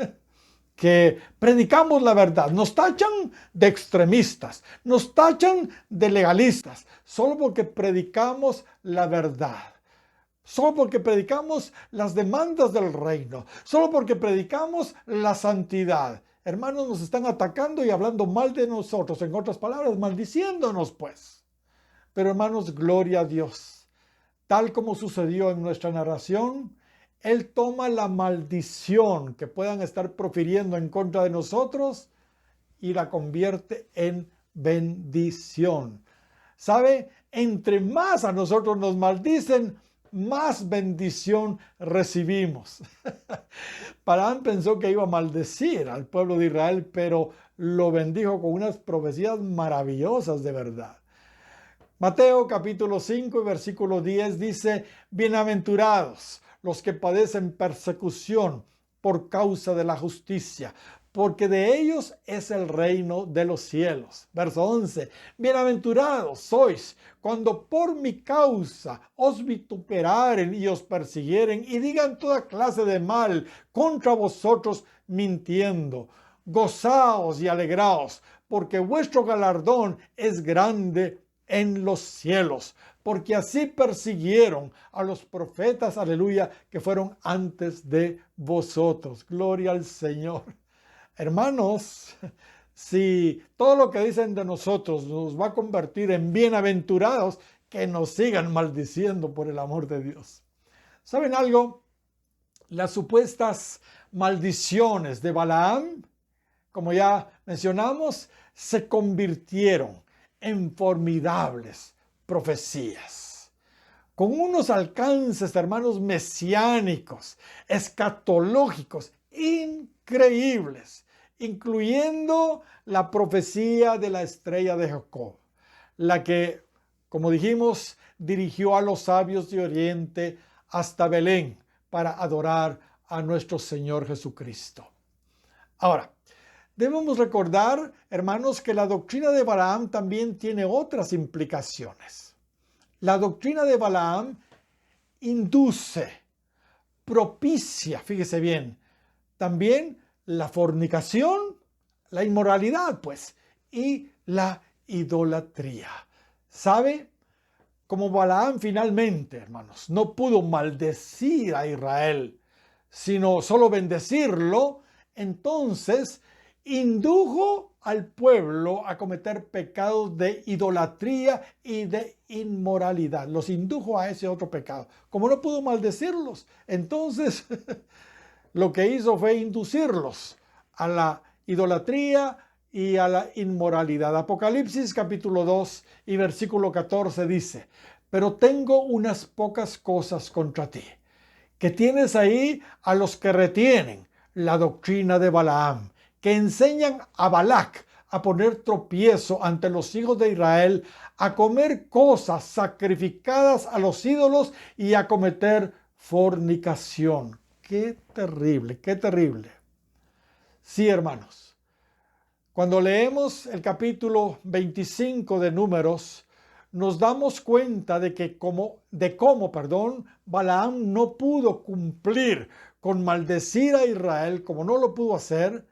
que predicamos la verdad. Nos tachan de extremistas, nos tachan de legalistas, solo porque predicamos la verdad, solo porque predicamos las demandas del reino, solo porque predicamos la santidad. Hermanos, nos están atacando y hablando mal de nosotros, en otras palabras, maldiciéndonos pues. Pero hermanos, gloria a Dios. Tal como sucedió en nuestra narración, Él toma la maldición que puedan estar profiriendo en contra de nosotros y la convierte en bendición. ¿Sabe? Entre más a nosotros nos maldicen, más bendición recibimos. Balaam pensó que iba a maldecir al pueblo de Israel, pero lo bendijo con unas profecías maravillosas de verdad. Mateo capítulo 5 y versículo 10 dice: bienaventurados los que padecen persecución por causa de la justicia, porque de ellos es el reino de los cielos. Verso 11, bienaventurados sois cuando por mi causa os vituperaren y os persiguieren y digan toda clase de mal contra vosotros mintiendo. Gozaos y alegraos, porque vuestro galardón es grande en los cielos, porque así persiguieron a los profetas, aleluya, que fueron antes de vosotros. Gloria al Señor. Hermanos, si todo lo que dicen de nosotros nos va a convertir en bienaventurados, que nos sigan maldiciendo por el amor de Dios. ¿Saben algo? Las supuestas maldiciones de Balaam como ya mencionamos, se convirtieron en formidables profecías, con unos alcances, hermanos, mesiánicos, escatológicos, increíbles, incluyendo la profecía de la estrella de Jacob, la que, como dijimos, dirigió a los sabios de Oriente hasta Belén para adorar a nuestro Señor Jesucristo. Ahora, debemos recordar, hermanos, que la doctrina de Balaam también tiene otras implicaciones. La doctrina de Balaam induce, propicia, fíjese bien, también la fornicación, la inmoralidad, pues, y la idolatría. ¿Sabe? Como Balaam finalmente, hermanos, no pudo maldecir a Israel, sino solo bendecirlo, entonces indujo al pueblo a cometer pecados de idolatría y de inmoralidad. Los indujo a ese otro pecado. Como no pudo maldecirlos, entonces lo que hizo fue inducirlos a la idolatría y a la inmoralidad. Apocalipsis capítulo 2 y versículo 14 dice: pero tengo unas pocas cosas contra ti, que tienes ahí a los que retienen la doctrina de Balaam, que enseñan a Balac a poner tropiezo ante los hijos de Israel, a comer cosas sacrificadas a los ídolos y a cometer fornicación. ¡Qué terrible, qué terrible! Sí, hermanos, cuando leemos el capítulo 25 de Números, nos damos cuenta de que cómo Balaam no pudo cumplir con maldecir a Israel, como no lo pudo hacer,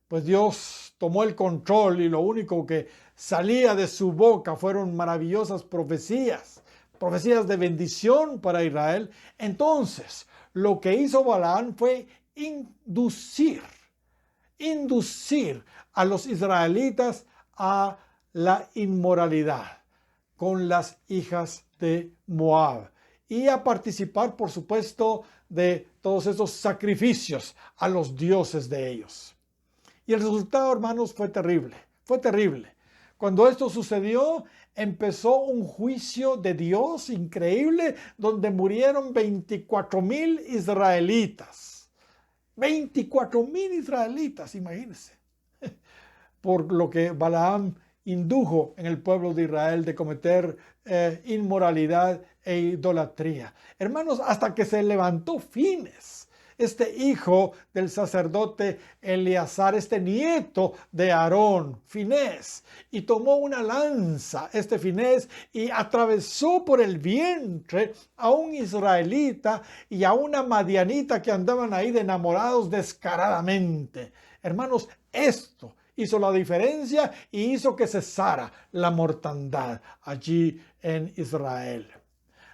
pues Dios tomó el control y lo único que salía de su boca fueron maravillosas profecías, profecías de bendición para Israel. Entonces, lo que hizo Balaam fue inducir a los israelitas a la inmoralidad con las hijas de Moab y a participar, por supuesto, de todos esos sacrificios a los dioses de ellos. Y el resultado, hermanos, fue terrible, fue terrible. Cuando esto sucedió, empezó un juicio de Dios increíble donde murieron 24,000 israelitas. 24,000 israelitas, imagínense, por lo que Balaam indujo en el pueblo de Israel de cometer inmoralidad e idolatría. Hermanos, hasta que se levantó Fines, este hijo del sacerdote Eleazar, este nieto de Aarón, Finés, y tomó una lanza, Finés, y atravesó por el vientre a un israelita y a una madianita que andaban ahí de enamorados descaradamente. Hermanos, esto hizo la diferencia y hizo que cesara la mortandad allí en Israel.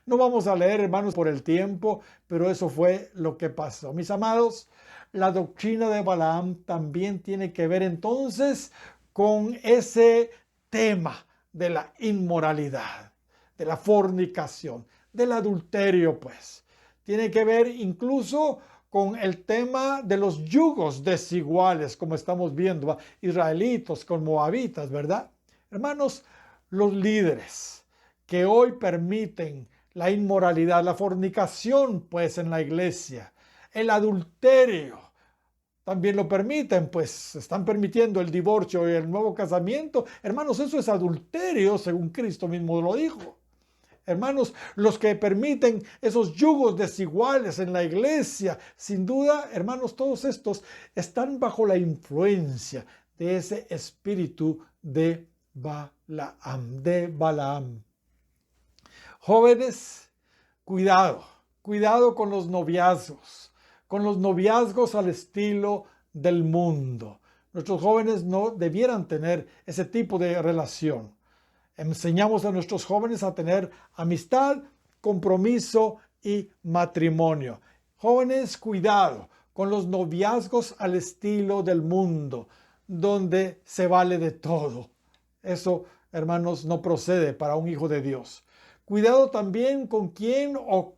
No vamos a leer, hermanos, por el tiempo, pero eso fue lo que pasó. Mis amados, la doctrina de Balaam también tiene que ver entonces con ese tema de la inmoralidad, de la fornicación, del adulterio, pues. Tiene que ver incluso con el tema de los yugos desiguales, como estamos viendo, ¿va? Israelitas con moabitas, ¿verdad? Hermanos, los líderes que hoy permiten la inmoralidad, la fornicación, pues, en la iglesia, el adulterio, también lo permiten, pues, están permitiendo el divorcio y el nuevo casamiento. Hermanos, eso es adulterio, según Cristo mismo lo dijo. Hermanos, los que permiten esos yugos desiguales en la iglesia, sin duda, hermanos, todos estos están bajo la influencia de ese espíritu de Balaam. Jóvenes, cuidado con los noviazgos al estilo del mundo. Nuestros jóvenes no debieran tener ese tipo de relación. Enseñamos a nuestros jóvenes a tener amistad, compromiso y matrimonio. Jóvenes, cuidado con los noviazgos al estilo del mundo, donde se vale de todo. Eso, hermanos, no procede para un hijo de Dios. Cuidado también con quién o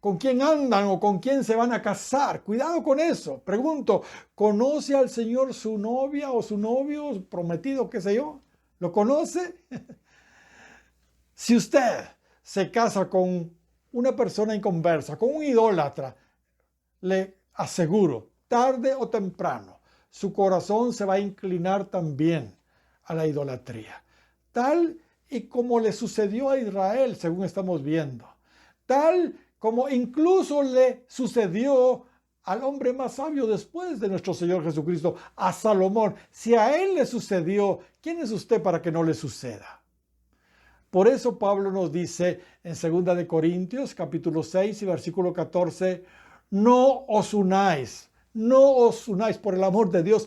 con quién andan o con quién se van a casar. Cuidado con eso. Pregunto, ¿conoce al Señor su novia o su novio, su prometido, qué sé yo? ¿Lo conoce? Si usted se casa con una persona inconversa, con un idólatra, le aseguro, tarde o temprano, su corazón se va a inclinar también a la idolatría. Tal y como le sucedió a Israel, según estamos viendo. Tal como incluso le sucedió al hombre más sabio después de nuestro Señor Jesucristo, a Salomón. Si a él le sucedió, ¿quién es usted para que no le suceda? Por eso Pablo nos dice en 2 de Corintios, capítulo 6 y versículo 14, no os unáis, por el amor de Dios,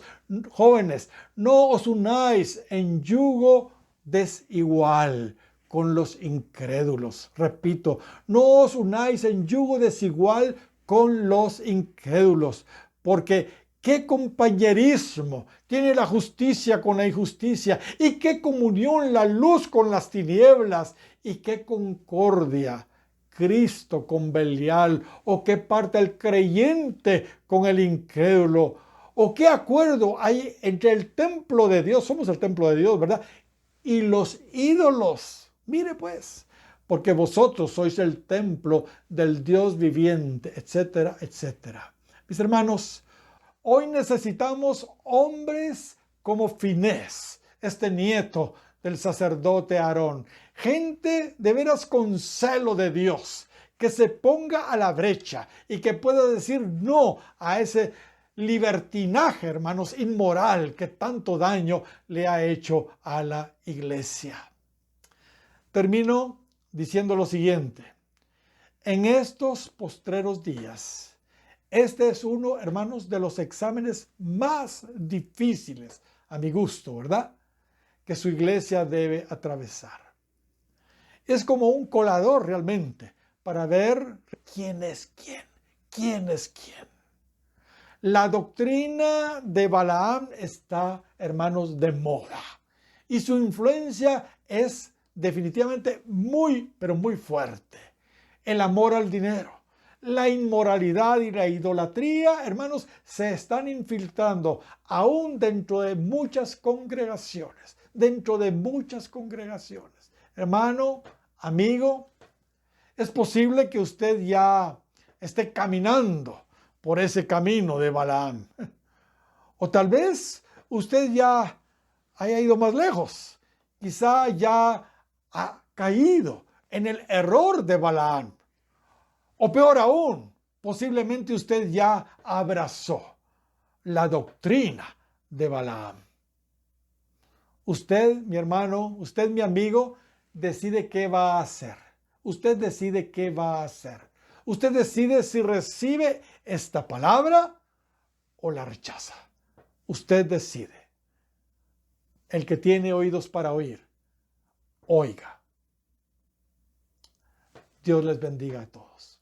jóvenes, no os unáis en yugo desigual con los incrédulos. Repito, no os unáis en yugo desigual con los incrédulos, porque ¿qué compañerismo tiene la justicia con la injusticia? ¿Y qué comunión la luz con las tinieblas? ¿Y qué concordia Cristo con Belial? ¿O qué parte el creyente con el incrédulo? ¿O qué acuerdo hay entre el templo de Dios? Somos el templo de Dios, ¿verdad? Y los ídolos. Mire pues, porque vosotros sois el templo del Dios viviente, etcétera, etcétera. Mis hermanos, hoy necesitamos hombres como Finés, este nieto del sacerdote Aarón. Gente de veras con celo de Dios, que se ponga a la brecha y que pueda decir no a ese libertinaje, hermanos, inmoral que tanto daño le ha hecho a la iglesia. Termino diciendo lo siguiente. En estos postreros días, este es uno, hermanos, de los exámenes más difíciles, a mi gusto, ¿verdad?, que su iglesia debe atravesar. Es como un colador realmente para ver quién es quién. La doctrina de Balaam está, hermanos, de moda. Y su influencia es definitivamente muy, pero muy fuerte. El amor al dinero, la inmoralidad y la idolatría, hermanos, se están infiltrando aún dentro de muchas congregaciones. Hermano, amigo, es posible que usted ya esté caminando por ese camino de Balaam. O tal vez usted ya haya ido más lejos. Quizá ya ha caído en el error de Balaam. O peor aún, posiblemente usted ya abrazó la doctrina de Balaam. Usted, mi hermano, usted, mi amigo, decide qué va a hacer. Usted decide qué va a hacer. Usted decide si recibe esta palabra o la rechaza. Usted decide. El que tiene oídos para oír, oiga. Dios les bendiga a todos.